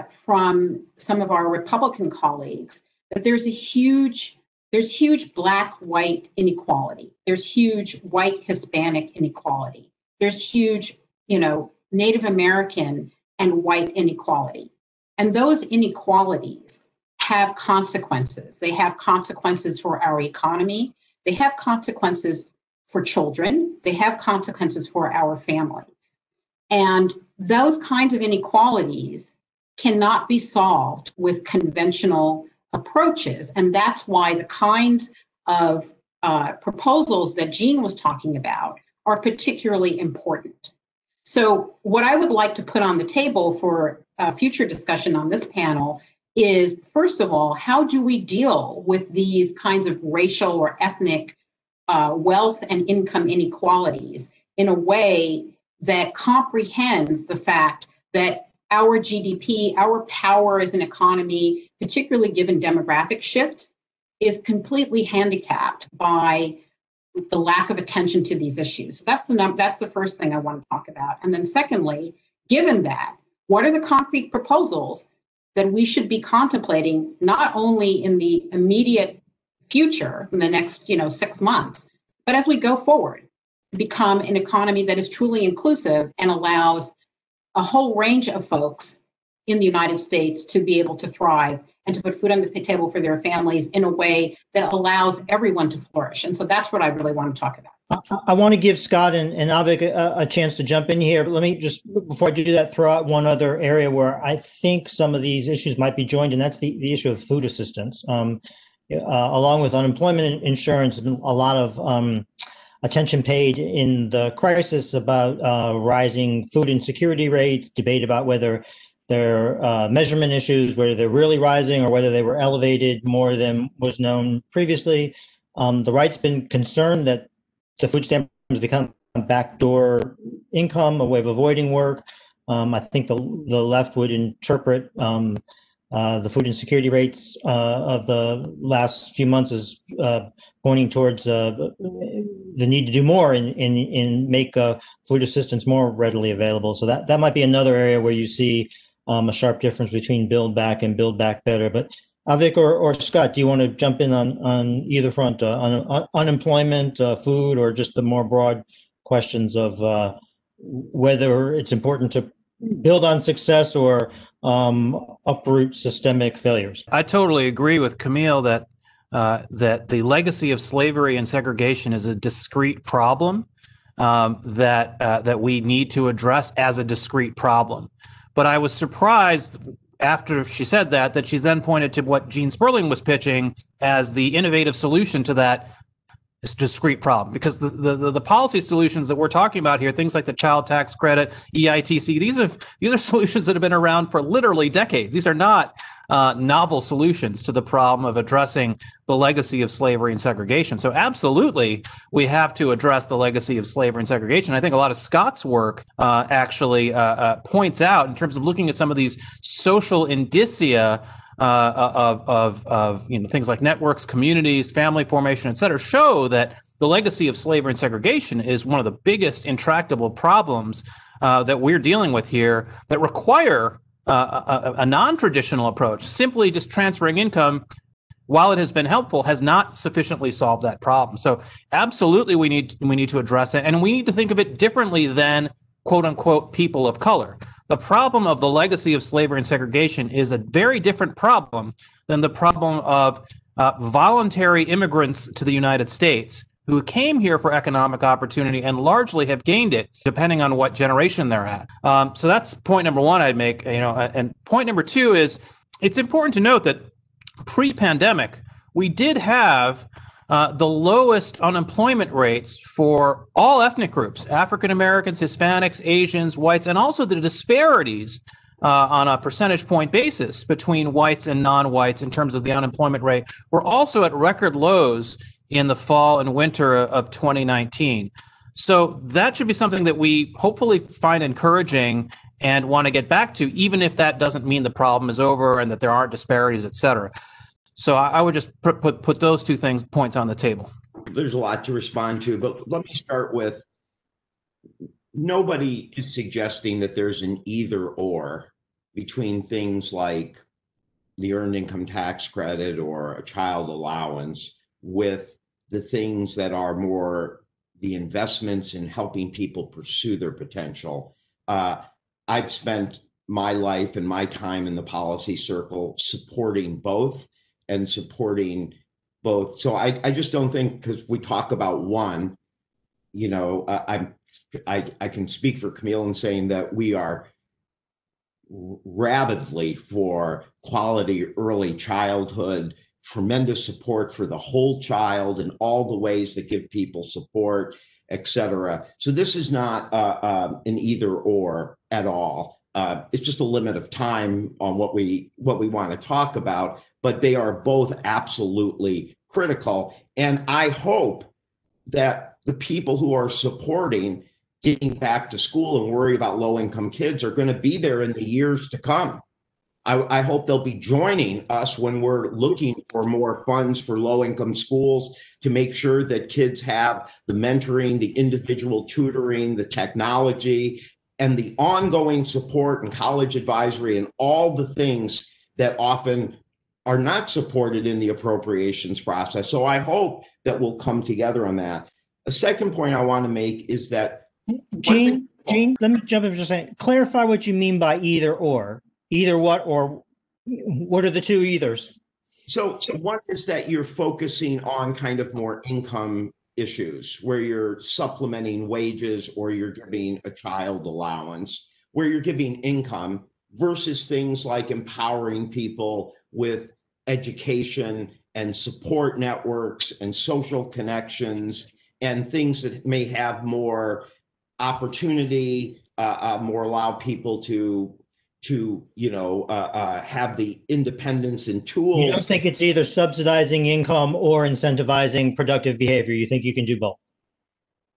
from some of our Republican colleagues that there's huge Black-white inequality. There's huge white-Hispanic inequality. There's huge, Native American and white inequality. And those inequalities have consequences. They have consequences for our economy. They have consequences for children. They have consequences for our families. And those kinds of inequalities cannot be solved with conventional approaches. And that's why the kinds of proposals that Jean was talking about are particularly important. So what I would like to put on the table for future discussion on this panel is, first of all, how do we deal with these kinds of racial or ethnic wealth and income inequalities in a way that comprehends the fact that our GDP, our power as an economy, particularly given demographic shifts, is completely handicapped by the lack of attention to these issues. So that's the first thing I want to talk about. And then secondly, given that, what are the concrete proposals that we should be contemplating, not only in the immediate future, in the next 6 months, but as we go forward, to become an economy that is truly inclusive and allows a whole range of folks in the United States to be able to thrive and to put food on the table for their families in a way that allows everyone to flourish. And so that's what I really want to talk about. I want to give Scott and Avik a chance to jump in here, but let me just, before I do that, throw out one other area where I think some of these issues might be joined, and that's the issue of food assistance. Along with unemployment insurance, a lot of attention paid in the crisis about rising food insecurity rates, debate about whether they're measurement issues, whether they're really rising or whether they were elevated more than was known previously. The right's been concerned that the food stamp has become a backdoor income, a way of avoiding work. I think the left would interpret the food insecurity rates of the last few months as pointing towards the need to do more and make food assistance more readily available. So that might be another area where you see a sharp difference between Build Back and Build Back Better. But Avik or Scott, do you want to jump in on either front, on unemployment, food, or just the more broad questions of whether it's important to build on success or uproot systemic failures? I totally agree with Camille that the legacy of slavery and segregation is a discrete problem that we need to address as a discrete problem. But I was surprised after she said that she then pointed to what Gene Sperling was pitching as the innovative solution to that discrete problem, because the policy solutions that we're talking about here, things like the child tax credit, EITC, these are solutions that have been around for literally decades. These are not novel solutions to the problem of addressing the legacy of slavery and segregation. So absolutely, we have to address the legacy of slavery and segregation. I think a lot of Scott's work actually points out, in terms of looking at some of these social indicia of things like networks, communities, family formation, et cetera, show that the legacy of slavery and segregation is one of the biggest intractable problems that we're dealing with here, that require a non-traditional approach. Simply just transferring income, while it has been helpful, has not sufficiently solved that problem. So absolutely, we need to address it, and we need to think of it differently than quote unquote people of color. The problem of the legacy of slavery and segregation is a very different problem than the problem of voluntary immigrants to the United States who came here for economic opportunity and largely have gained it, depending on what generation they're at. So that's point number one I'd make. And point number two is, it's important to note that pre-pandemic, we did have the lowest unemployment rates for all ethnic groups: African Americans, Hispanics, Asians, whites, and also the disparities on a percentage point basis between whites and non-whites in terms of the unemployment rate were also at record lows in the fall and winter of 2019. So that should be something that we hopefully find encouraging and want to get back to, even if that doesn't mean the problem is over and that there aren't disparities, et cetera. So I would just put those two points on the table. There's a lot to respond to, but let me start with nobody is suggesting that there's an either or between things like the earned income tax credit or a child allowance with the things that are more the investments in helping people pursue their potential. I've spent my life and my time in the policy circle supporting both and supporting both. So I just don't think, because we talk about one, you know, I can speak for Camille in saying that we are rabidly for quality early childhood, tremendous support for the whole child and all the ways that give people support, et cetera. So this is not an either or at all. It's just a limit of time on what we want to talk about, but they are both absolutely critical. And I hope that the people who are supporting getting back to school and worry about low-income kids are going to be there in the years to come. I hope they'll be joining us when we're looking for more funds for low-income schools to make sure that kids have the mentoring, the individual tutoring, the technology, and the ongoing support and college advisory and all the things that often are not supported in the appropriations process. So I hope that we'll come together on that. A second point I want to make is that Gene, let me jump in for just a second. Clarify what you mean by either or. Either what, or what are the two either's? So one is that you're focusing on kind of more income issues where you're supplementing wages or you're giving a child allowance, where you're giving income versus things like empowering people with education and support networks and social connections and things that may have more opportunity, more allow people to have the independence and tools. You don't think it's either subsidizing income or incentivizing productive behavior? You think you can do both?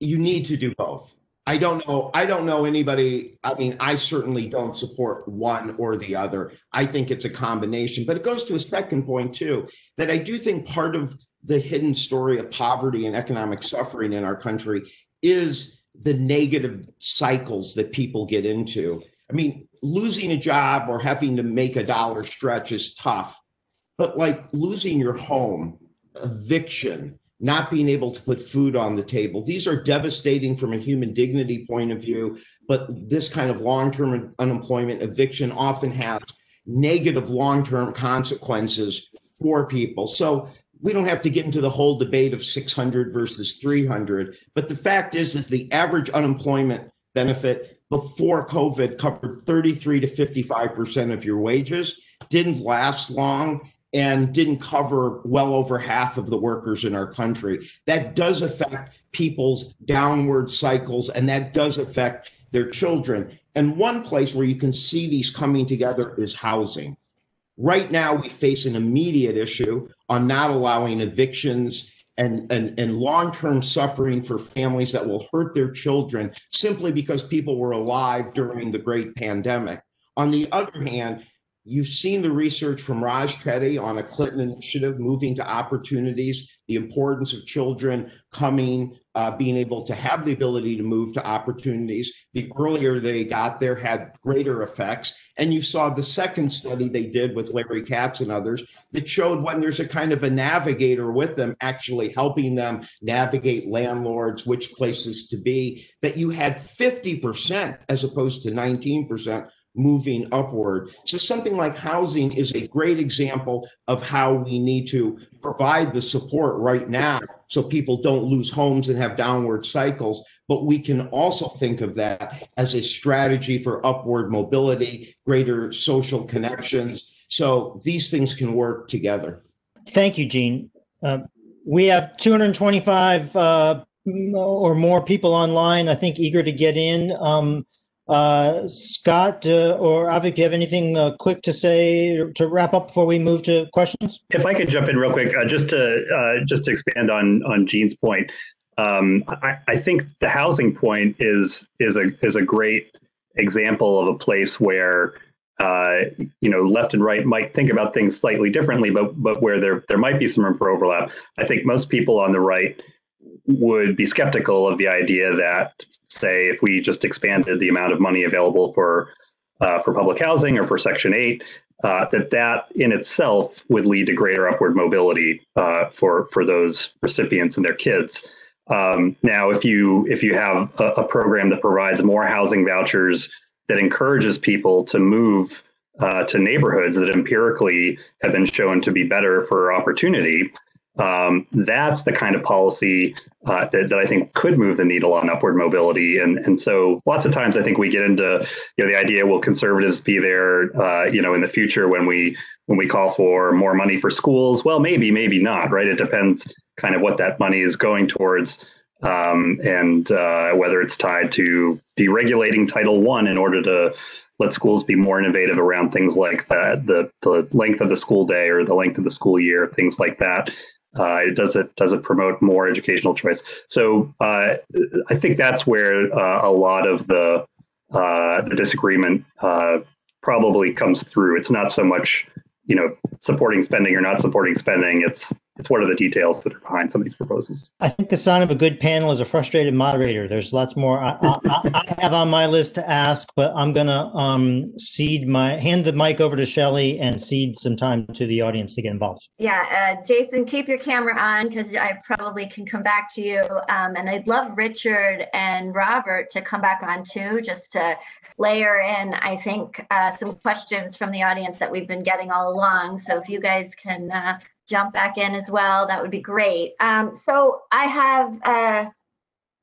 You need to do both. I don't know anybody. I mean, I certainly don't support one or the other. I think it's a combination, but it goes to a second point too, that I do think part of the hidden story of poverty and economic suffering in our country is the negative cycles that people get into. I mean, losing a job or having to make a dollar stretch is tough, but like losing your home, eviction, not being able to put food on the table, these are devastating from a human dignity point of view. But this kind of long-term unemployment, eviction often has negative long-term consequences for people. So we don't have to get into the whole debate of 600 versus 300, but the fact is the average unemployment benefit before COVID covered 33 to 55% of your wages, didn't last long, and didn't cover well over half of the workers in our country. That does affect people's downward cycles, and that does affect their children. And one place where you can see these coming together is housing. Right now, we face an immediate issue on not allowing evictions and long-term suffering for families that will hurt their children simply because people were alive during the great pandemic. On the other hand, you've seen the research from Raj Teddy on a Clinton initiative, moving to opportunities, the importance of children coming, being able to have the ability to move to opportunities. The earlier they got there had greater effects. And you saw the second study they did with Larry Katz and others that showed when there's a kind of a navigator with them, actually helping them navigate landlords, which places to be, that you had 50% as opposed to 19% moving upward. So something like housing is a great example of how we need to provide the support right now so people don't lose homes and have downward cycles. But we can also think of that as a strategy for upward mobility, greater social connections. So these things can work together. Thank you, Gene. We have 225 or more people online, I think, eager to get in. Scott or Avik, do you have anything quick to say to wrap up before we move to questions? If I could jump in real quick, just to expand on Gene's point, I think the housing point is a great example of a place where left and right might think about things slightly differently, but where there might be some room for overlap. I think most people on the right would be skeptical of the idea that, say, if we just expanded the amount of money available for public housing or for Section 8, that in itself would lead to greater upward mobility for those recipients and their kids. Now, if you have a program that provides more housing vouchers that encourages people to move to neighborhoods that empirically have been shown to be better for opportunity, that's the kind of policy that I think could move the needle on upward mobility. And so lots of times I think we get into the idea, will conservatives be there in the future when we call for more money for schools? Well, maybe not, right? It depends kind of what that money is going towards, and whether it's tied to deregulating Title I in order to let schools be more innovative around things like that, the length of the school day or the length of the school year, things like that. Does it promote more educational choice? So I think that's where a lot of the disagreement probably comes through. It's not so much supporting spending or not supporting spending. It's what are the details that are behind some of these proposals. I think the sign of a good panel is a frustrated moderator. There's lots more I have on my list to ask, but I'm going to hand the mic over to Shelley and cede some time to the audience to get involved. Yeah, Jason, keep your camera on because I probably can come back to you. And I'd love Richard and Robert to come back on too, just to layer in, I think, some questions from the audience that we've been getting all along. So if you guys can jump back in as well, that would be great. So I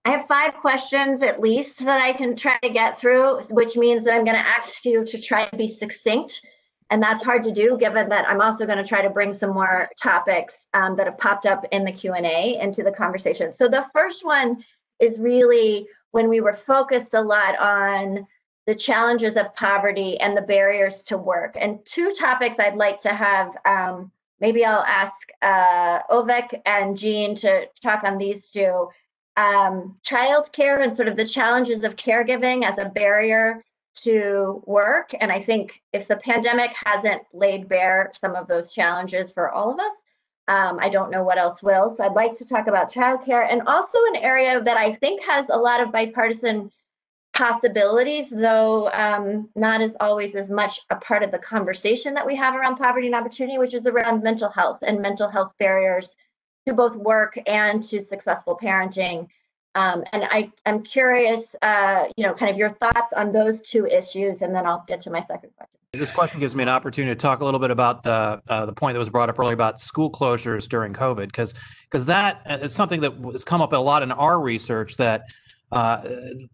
have 5 questions at least that I can try to get through, which means that I'm going to ask you to try to be succinct. And that's hard to do, given that I'm also going to try to bring some more topics that have popped up in the Q&A into the conversation. So the first one is really when we were focused a lot on the challenges of poverty and the barriers to work. And 2 topics I'd like to have, maybe I'll ask Ovik and Jean to talk on these 2. Childcare and sort of the challenges of caregiving as a barrier to work. And I think if the pandemic hasn't laid bare some of those challenges for all of us, I don't know what else will. So I'd like to talk about childcare, and also an area that I think has a lot of bipartisan possibilities, though not as always as much a part of the conversation that we have around poverty and opportunity, which is around mental health and mental health barriers to both work and to successful parenting. And I'm curious, kind of your thoughts on those 2 issues, and then I'll get to my second question. This question gives me an opportunity to talk a little bit about the point that was brought up earlier about school closures during COVID, because that is something that has come up a lot in our research, that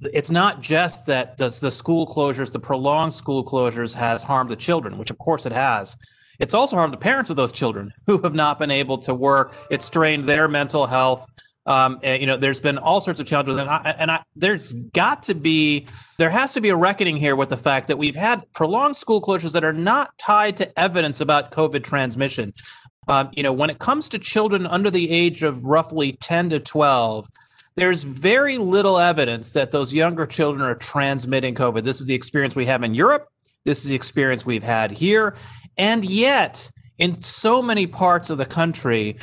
it's not just that the school closures, the prolonged school closures has harmed the children, which of course it has. It's also harmed the parents of those children who have not been able to work. It's strained their mental health. There's been all sorts of challenges, there has to be a reckoning here with the fact that we've had prolonged school closures that are not tied to evidence about COVID transmission. When it comes to children under the age of roughly 10 to 12, there's very little evidence that those younger children are transmitting COVID. This is the experience we have in Europe. This is the experience we've had here. And yet, in so many parts of the country,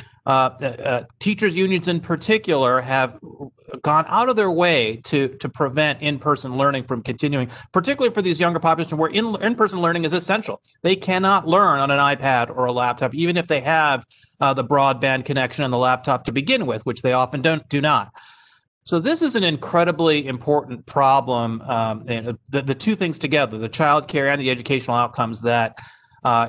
teachers' unions in particular have gone out of their way to prevent in-person learning from continuing, particularly for these younger populations where in-person learning is essential. They cannot learn on an iPad or a laptop, even if they have the broadband connection on the laptop to begin with, which they often do not. So this is an incredibly important problem, and the 2 things together, the child care and the educational outcomes, that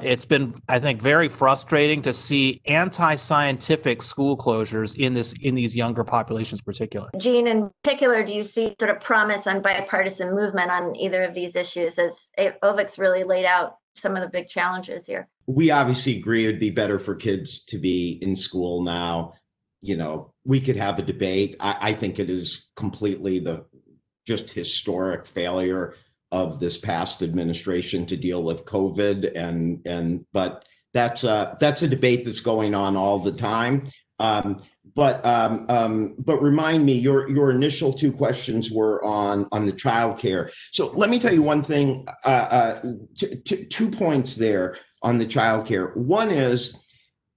it's been, I think, very frustrating to see anti-scientific school closures in these younger populations in particular. Jean, in particular, do you see sort of promise on bipartisan movement on either of these issues, as Ovik's really laid out some of the big challenges here? We obviously agree it'd be better for kids to be in school now. We could have a debate. I think it is completely the just historic failure of this past administration to deal with COVID, but that's a debate that's going on all the time. But remind me, your initial 2 questions were on the childcare. So let me tell you one thing. 2 points there on the childcare. One is,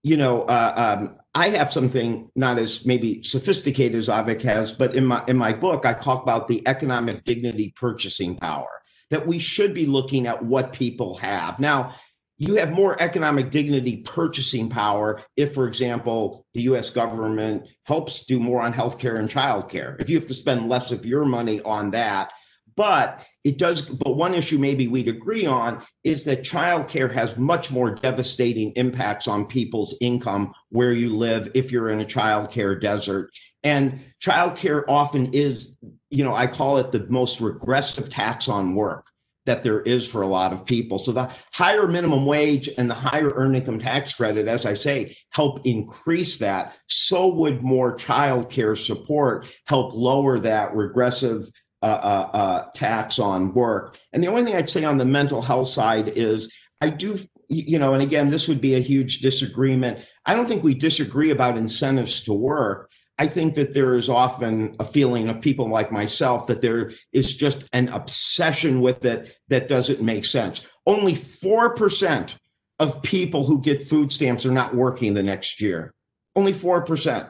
I have something not as maybe sophisticated as Avik has, but in my book, I talk about the economic dignity purchasing power, that we should be looking at what people have. Now, you have more economic dignity purchasing power if, for example, the US government helps do more on healthcare and childcare. If you have to spend less of your money on that, but one issue maybe we'd agree on is that childcare has much more devastating impacts on people's income where you live if you're in a childcare desert. And childcare often is, I call it the most regressive tax on work that there is for a lot of people. So the higher minimum wage and the higher earned income tax credit, as I say, help increase that. So would more childcare support help lower that regressive tax on work. And the only thing I'd say on the mental health side is I do, and again, this would be a huge disagreement. I don't think we disagree about incentives to work. I think that there is often a feeling of people like myself that there is just an obsession with it that doesn't make sense. Only 4% of people who get food stamps are not working the next year. Only 4%.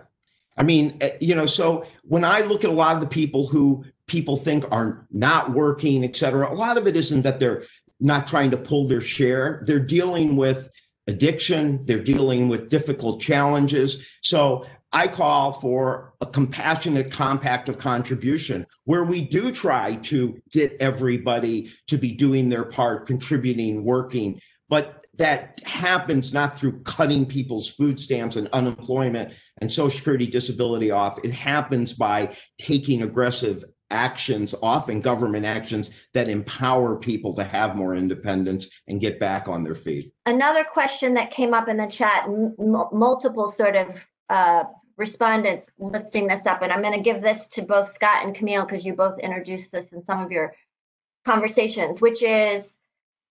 I mean, so when I look at a lot of the people who people think are not working, et cetera, a lot of it isn't that they're not trying to pull their share. They're dealing with addiction. They're dealing with difficult challenges. So I call for a compassionate compact of contribution where we do try to get everybody to be doing their part, contributing, working, but that happens not through cutting people's food stamps and unemployment and Social Security disability off. It happens by taking aggressive actions, often government actions, that empower people to have more independence and get back on their feet. Another question that came up in the chat, multiple sort of respondents lifting this up, and I'm going to give this to both Scott and Camille because you both introduced this in some of your conversations, which is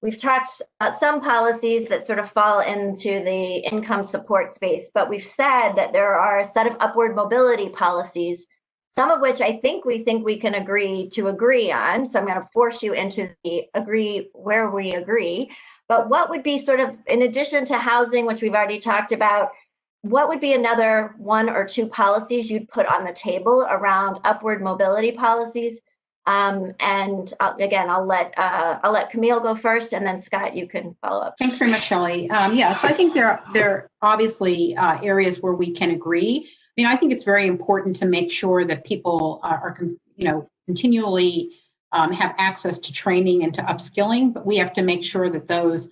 we've talked about some policies that sort of fall into the income support space, but we've said that there are a set of upward mobility policies, some of which I think we can agree on. So I'm going to force you into the agree where we agree. But what would be sort of, in addition to housing, which we've already talked about, what would be another one or two policies you'd put on the table around upward mobility policies? And again, I'll let Camille go first, and then Scott, you can follow up. Thanks very much, Shelley. So I think there are obviously areas where we can agree. I mean, I think it's very important to make sure that people are continually have access to training and to upskilling, but we have to make sure that those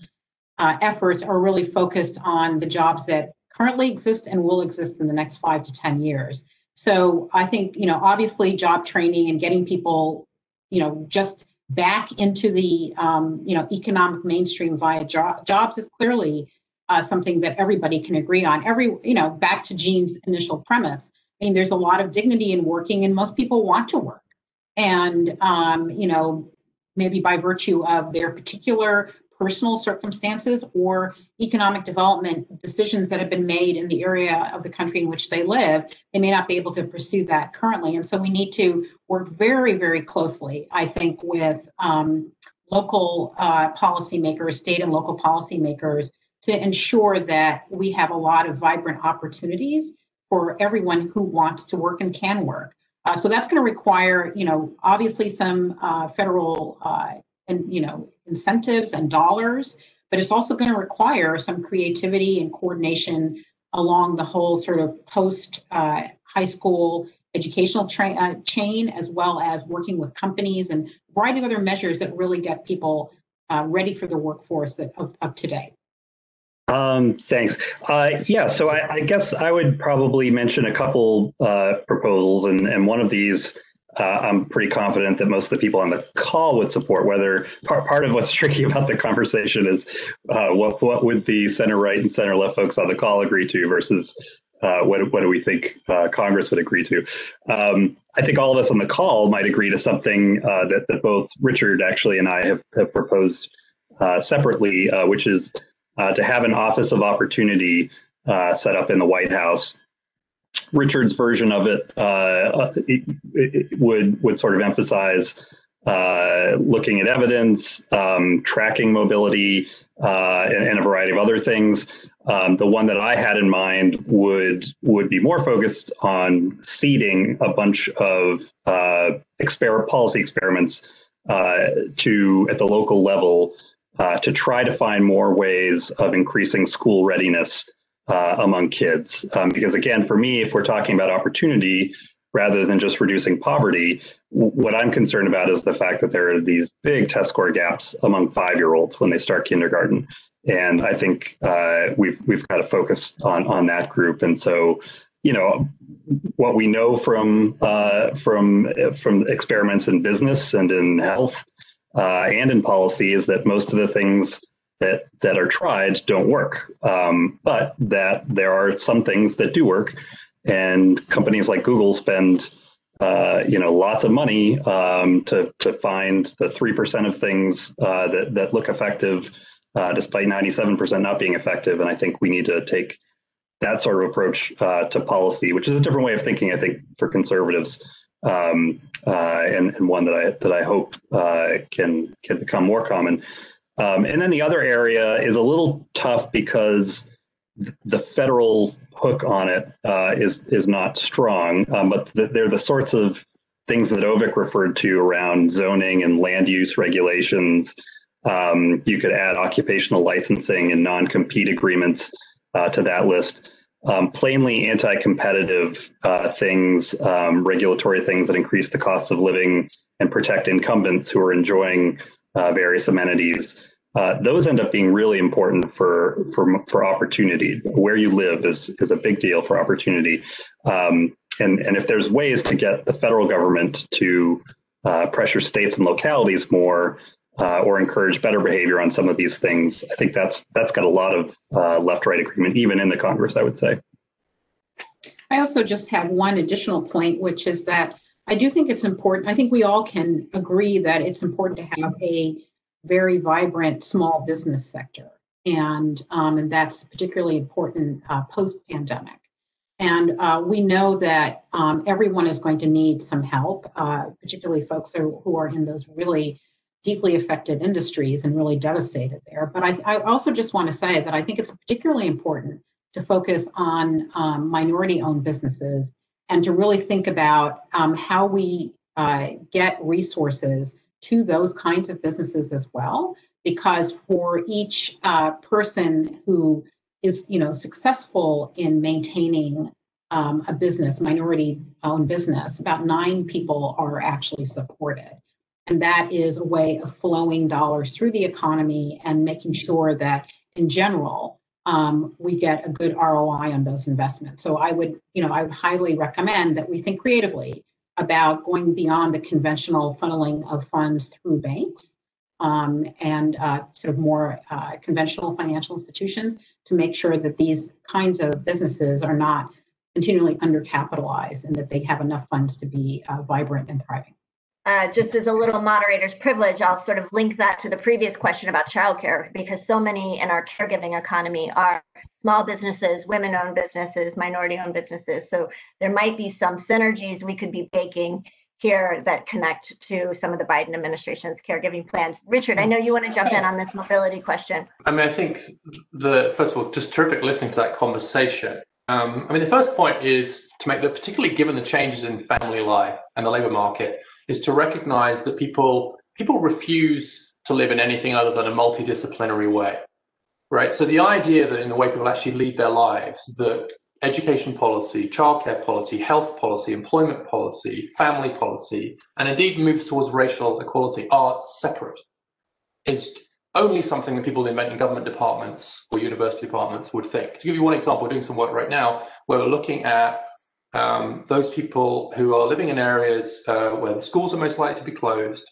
efforts are really focused on the jobs that currently exist and will exist in the next 5 to 10 years. So I think, obviously job training and getting people, just back into the, economic mainstream via jobs is clearly something that everybody can agree on. Back to Jean's initial premise, I mean, there's a lot of dignity in working and most people want to work. And, maybe by virtue of their particular personal circumstances or economic development decisions that have been made in the area of the country in which they live, they may not be able to pursue that currently. And so we need to work very, very closely, I think, with local policymakers, state and local policymakers, to ensure that we have a lot of vibrant opportunities for everyone who wants to work and can work. So that's going to require, obviously some federal incentives and dollars, but it's also going to require some creativity and coordination along the whole sort of post high school educational chain, as well as working with companies and a variety of other measures that really get people ready for the workforce of today. Thanks. So I guess I would probably mention a couple proposals, and one of these I'm pretty confident that most of the people on the call would support. Whether part of what's tricky about the conversation is what would the center right and center left folks on the call agree to versus what do we think Congress would agree to. I think all of us on the call might agree to something that both Richard actually and I have proposed separately, which is to have an Office of Opportunity set up in the White House. Richard's version of it, it would sort of emphasize looking at evidence, tracking mobility, and a variety of other things. The one that I had in mind would be more focused on seeding a bunch of policy experiments at the local level to try to find more ways of increasing school readiness among kids. Because again, for me, if we're talking about opportunity rather than just reducing poverty, what I'm concerned about is the fact that there are these big test score gaps among 5-year-olds when they start kindergarten. And I think we've got to focus on that group. And so, what we know from experiments in business and in health and in policy is that most of the things that are tried don't work, but that there are some things that do work. And companies like Google spend lots of money to find the 3% of things that look effective, despite 97% not being effective. And I think we need to take that sort of approach to policy, which is a different way of thinking, I think, for conservatives, and one that I hope can become more common. And then the other area is a little tough because the federal hook on it is not strong, but they're the sorts of things that Ovik referred to around zoning and land use regulations. You could add occupational licensing and non-compete agreements to that list. Plainly anti-competitive things, regulatory things that increase the cost of living and protect incumbents who are enjoying various amenities. Those end up being really important for opportunity. Where you live is a big deal for opportunity. And if there's ways to get the federal government to pressure states and localities more, or encourage better behavior on some of these things, I think that's got a lot of left-right agreement, even in the Congress, I would say. I also just have one additional point, which is that I do think it's important. I think we all can agree that it's important to have a very vibrant small business sector, and that's particularly important post-pandemic. And we know that everyone is going to need some help, particularly folks who are in those really deeply affected industries and really devastated there. But I also just want to say that I think it's particularly important to focus on minority-owned businesses and to really think about how we get resources to those kinds of businesses as well, because for each person who is successful in maintaining a business, minority-owned business, about 9 people are actually supported. And that is a way of flowing dollars through the economy and making sure that, in general, we get a good ROI on those investments. So I would highly recommend that we think creatively about going beyond the conventional funneling of funds through banks and sort of more conventional financial institutions to make sure that these kinds of businesses are not continually undercapitalized and that they have enough funds to be vibrant and thriving. Just as a little moderator's privilege, I'll sort of link that to the previous question about childcare, because so many in our caregiving economy are small businesses, women-owned businesses, minority-owned businesses. So there might be some synergies we could be baking here that connect to some of the Biden administration's caregiving plans. Richard, I know you want to jump in on this mobility question. I mean, I think first of all, just terrific listening to that conversation. The first point is to make that, particularly given the changes in family life and the labor market, is to recognize that people refuse to live in anything other than a multidisciplinary way, right? So the idea that in the way people actually lead their lives, that education policy, childcare policy, health policy, employment policy, family policy, and indeed moves towards racial equality are separate, is only something that people inventing government departments or university departments would think. To give you one example, we're doing some work right now where we're looking at those people who are living in areas where the schools are most likely to be closed,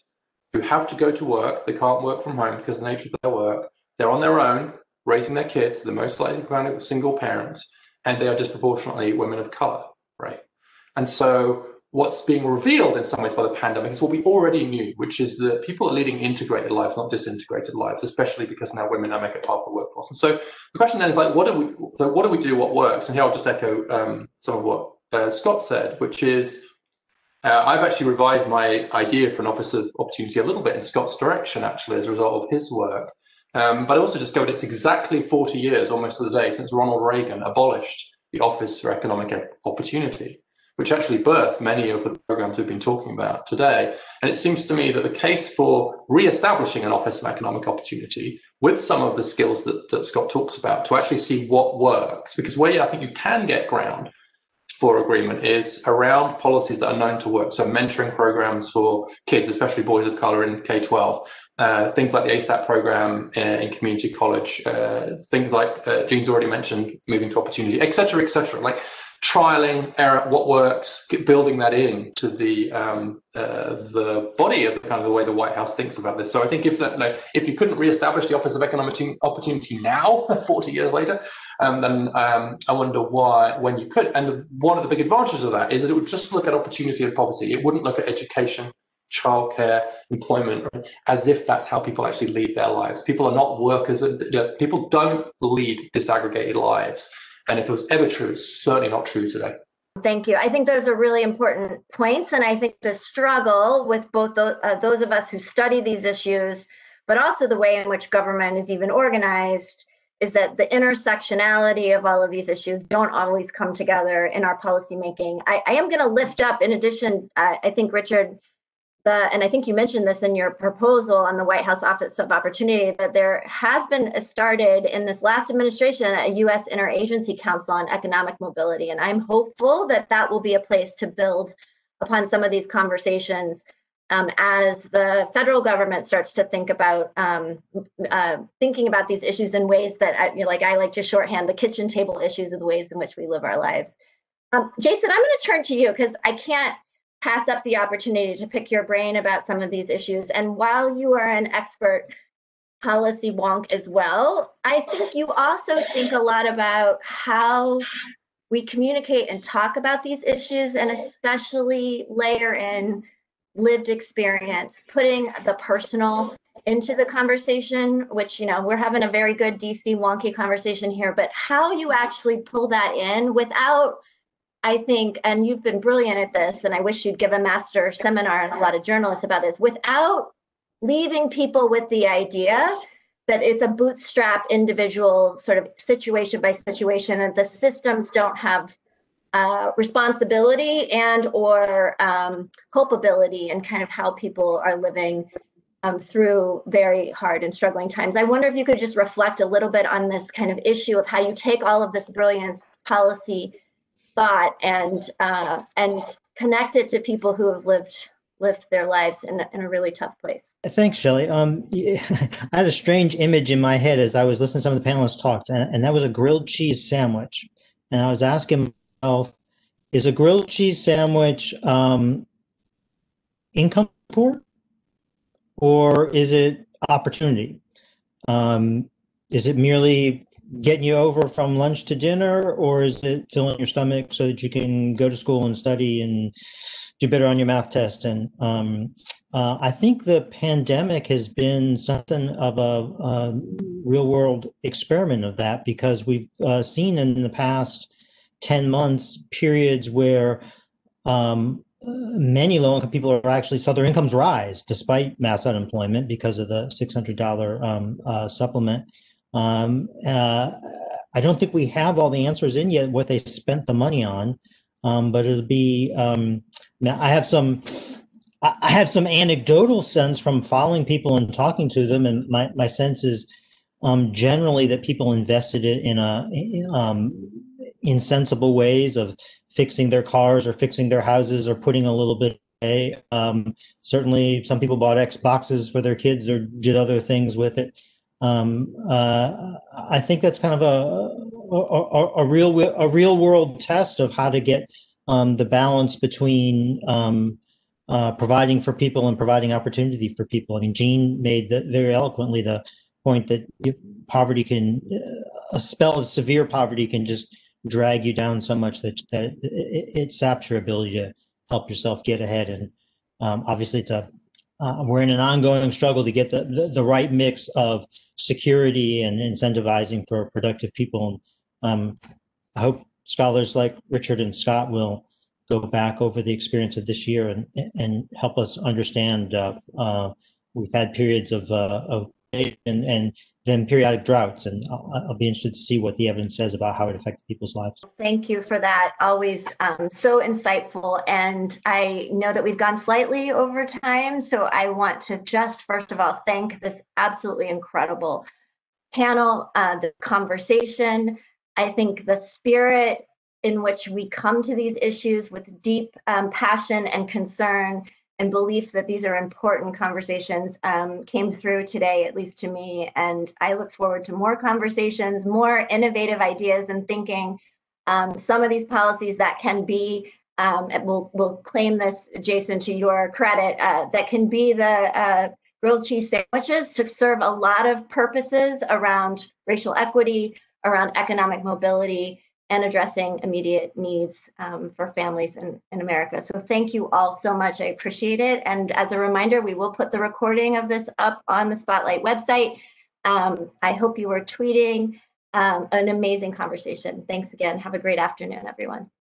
who have to go to work, they can't work from home because of the nature of their work, they're on their own, raising their kids, they're most likely to be single parents, and they are disproportionately women of color, right? And so what's being revealed in some ways by the pandemic is what we already knew, which is that people are leading integrated lives, not disintegrated lives, especially because now women now make it part of the workforce. And so the question then is like, what do we do, what works? And here I'll just echo some of what Scott said, which is I've actually revised my idea for an Office of Opportunity a little bit in Scott's direction, actually, as a result of his work, But I also discovered it's exactly 40 years, almost to the day, since Ronald Reagan abolished the Office for Economic Opportunity, which actually birthed many of the programs we've been talking about today. And it seems to me that the case for re-establishing an Office of Economic Opportunity with some of the skills that Scott talks about to actually see what works, because where I think you can get ground for agreement is around policies that are known to work. So mentoring programs for kids, especially boys of color in K-12, things like the ASAP program in community college, things like Jean's already mentioned, moving to opportunity, et cetera, like trialing error, what works, building that in to the body of the kind of the way the White House thinks about this. So I think if you couldn't reestablish the Office of Economic Opportunity now, 40 years later, then I wonder why, when you could. And one of the big advantages of that is that it would just look at opportunity and poverty. It wouldn't look at education, childcare, employment, as if that's how people actually lead their lives. People are not workers. People don't lead disaggregated lives. And if it was ever true, it's certainly not true today. Thank you. I think those are really important points. And I think the struggle with both those of us who study these issues, but also the way in which government is even organized, is that the intersectionality of all of these issues don't always come together in our policymaking. I am going to lift up, in addition, I think, Richard, and I think you mentioned this in your proposal on the White House Office of Opportunity, that there has been started in this last administration a U.S. Interagency Council on Economic Mobility. And I'm hopeful that that will be a place to build upon some of these conversations as the federal government starts to think about thinking about these issues in ways that, I like to shorthand the kitchen table issues of the ways in which we live our lives. Jason, I'm going to turn to you because I can't pass up the opportunity to pick your brain about some of these issues. And while you are an expert policy wonk as well, I think you also think a lot about how we communicate and talk about these issues, and especially layer in lived experience, putting the personal into the conversation, which, we're having a very good DC wonky conversation here, but how you actually pull that in without, I think, and you've been brilliant at this, and I wish you'd give a master seminar and a lot of journalists about this, without leaving people with the idea that it's a bootstrap individual sort of situation by situation, and the systems don't have responsibility and or culpability in kind of how people are living through very hard and struggling times. I wonder if you could just reflect a little bit on this kind of issue of how you take all of this brilliance policy thought and connect it to people who have lived their lives in a really tough place. Thanks, Shelley. I had a strange image in my head as I was listening to some of the panelists talk, and that was a grilled cheese sandwich. And I was asking myself, is a grilled cheese sandwich income support, or is it opportunity? Is it merely getting you over from lunch to dinner, or is it filling your stomach so that you can go to school and study and do better on your math test? And I think the pandemic has been something of a real world experiment of that, because we've seen in the past 10 months periods where many low-income people are actually saw their incomes rise despite mass unemployment because of the $600 supplement. I don't think we have all the answers in yet, what they spent the money on, but it'll be. I have some anecdotal sense from following people and talking to them, and my sense is generally that people invested it in sensible ways of fixing their cars or fixing their houses or putting a little bit away. Certainly, some people bought Xboxes for their kids or did other things with it. I think that's kind of a real world test of how to get the balance between providing for people and providing opportunity for people. I mean, Jean made very eloquently the point that poverty a spell of severe poverty can just drag you down so much that it saps your ability to help yourself get ahead. And obviously, we're in an ongoing struggle to get the right mix of security and incentivizing for productive people. I hope scholars like Richard and Scott will go back over the experience of this year and help us understand. We've had periods of and then periodic droughts. And I'll be interested to see what the evidence says about how it affected people's lives. Thank you for that. Always so insightful. And I know that we've gone slightly over time. So I want to just, first of all, thank this absolutely incredible panel, the conversation. I think the spirit in which we come to these issues with deep passion and concern and belief that these are important conversations came through today, at least to me. And I look forward to more conversations, more innovative ideas and thinking. Some of these policies that can be, we'll claim this, Jason, to your credit, that can be the grilled cheese sandwiches to serve a lot of purposes around racial equity, around economic mobility, and addressing immediate needs for families in America. So thank you all so much. I appreciate it. And as a reminder, we will put the recording of this up on the Spotlight website. I hope you were tweeting. An amazing conversation. Thanks again. Have a great afternoon, everyone.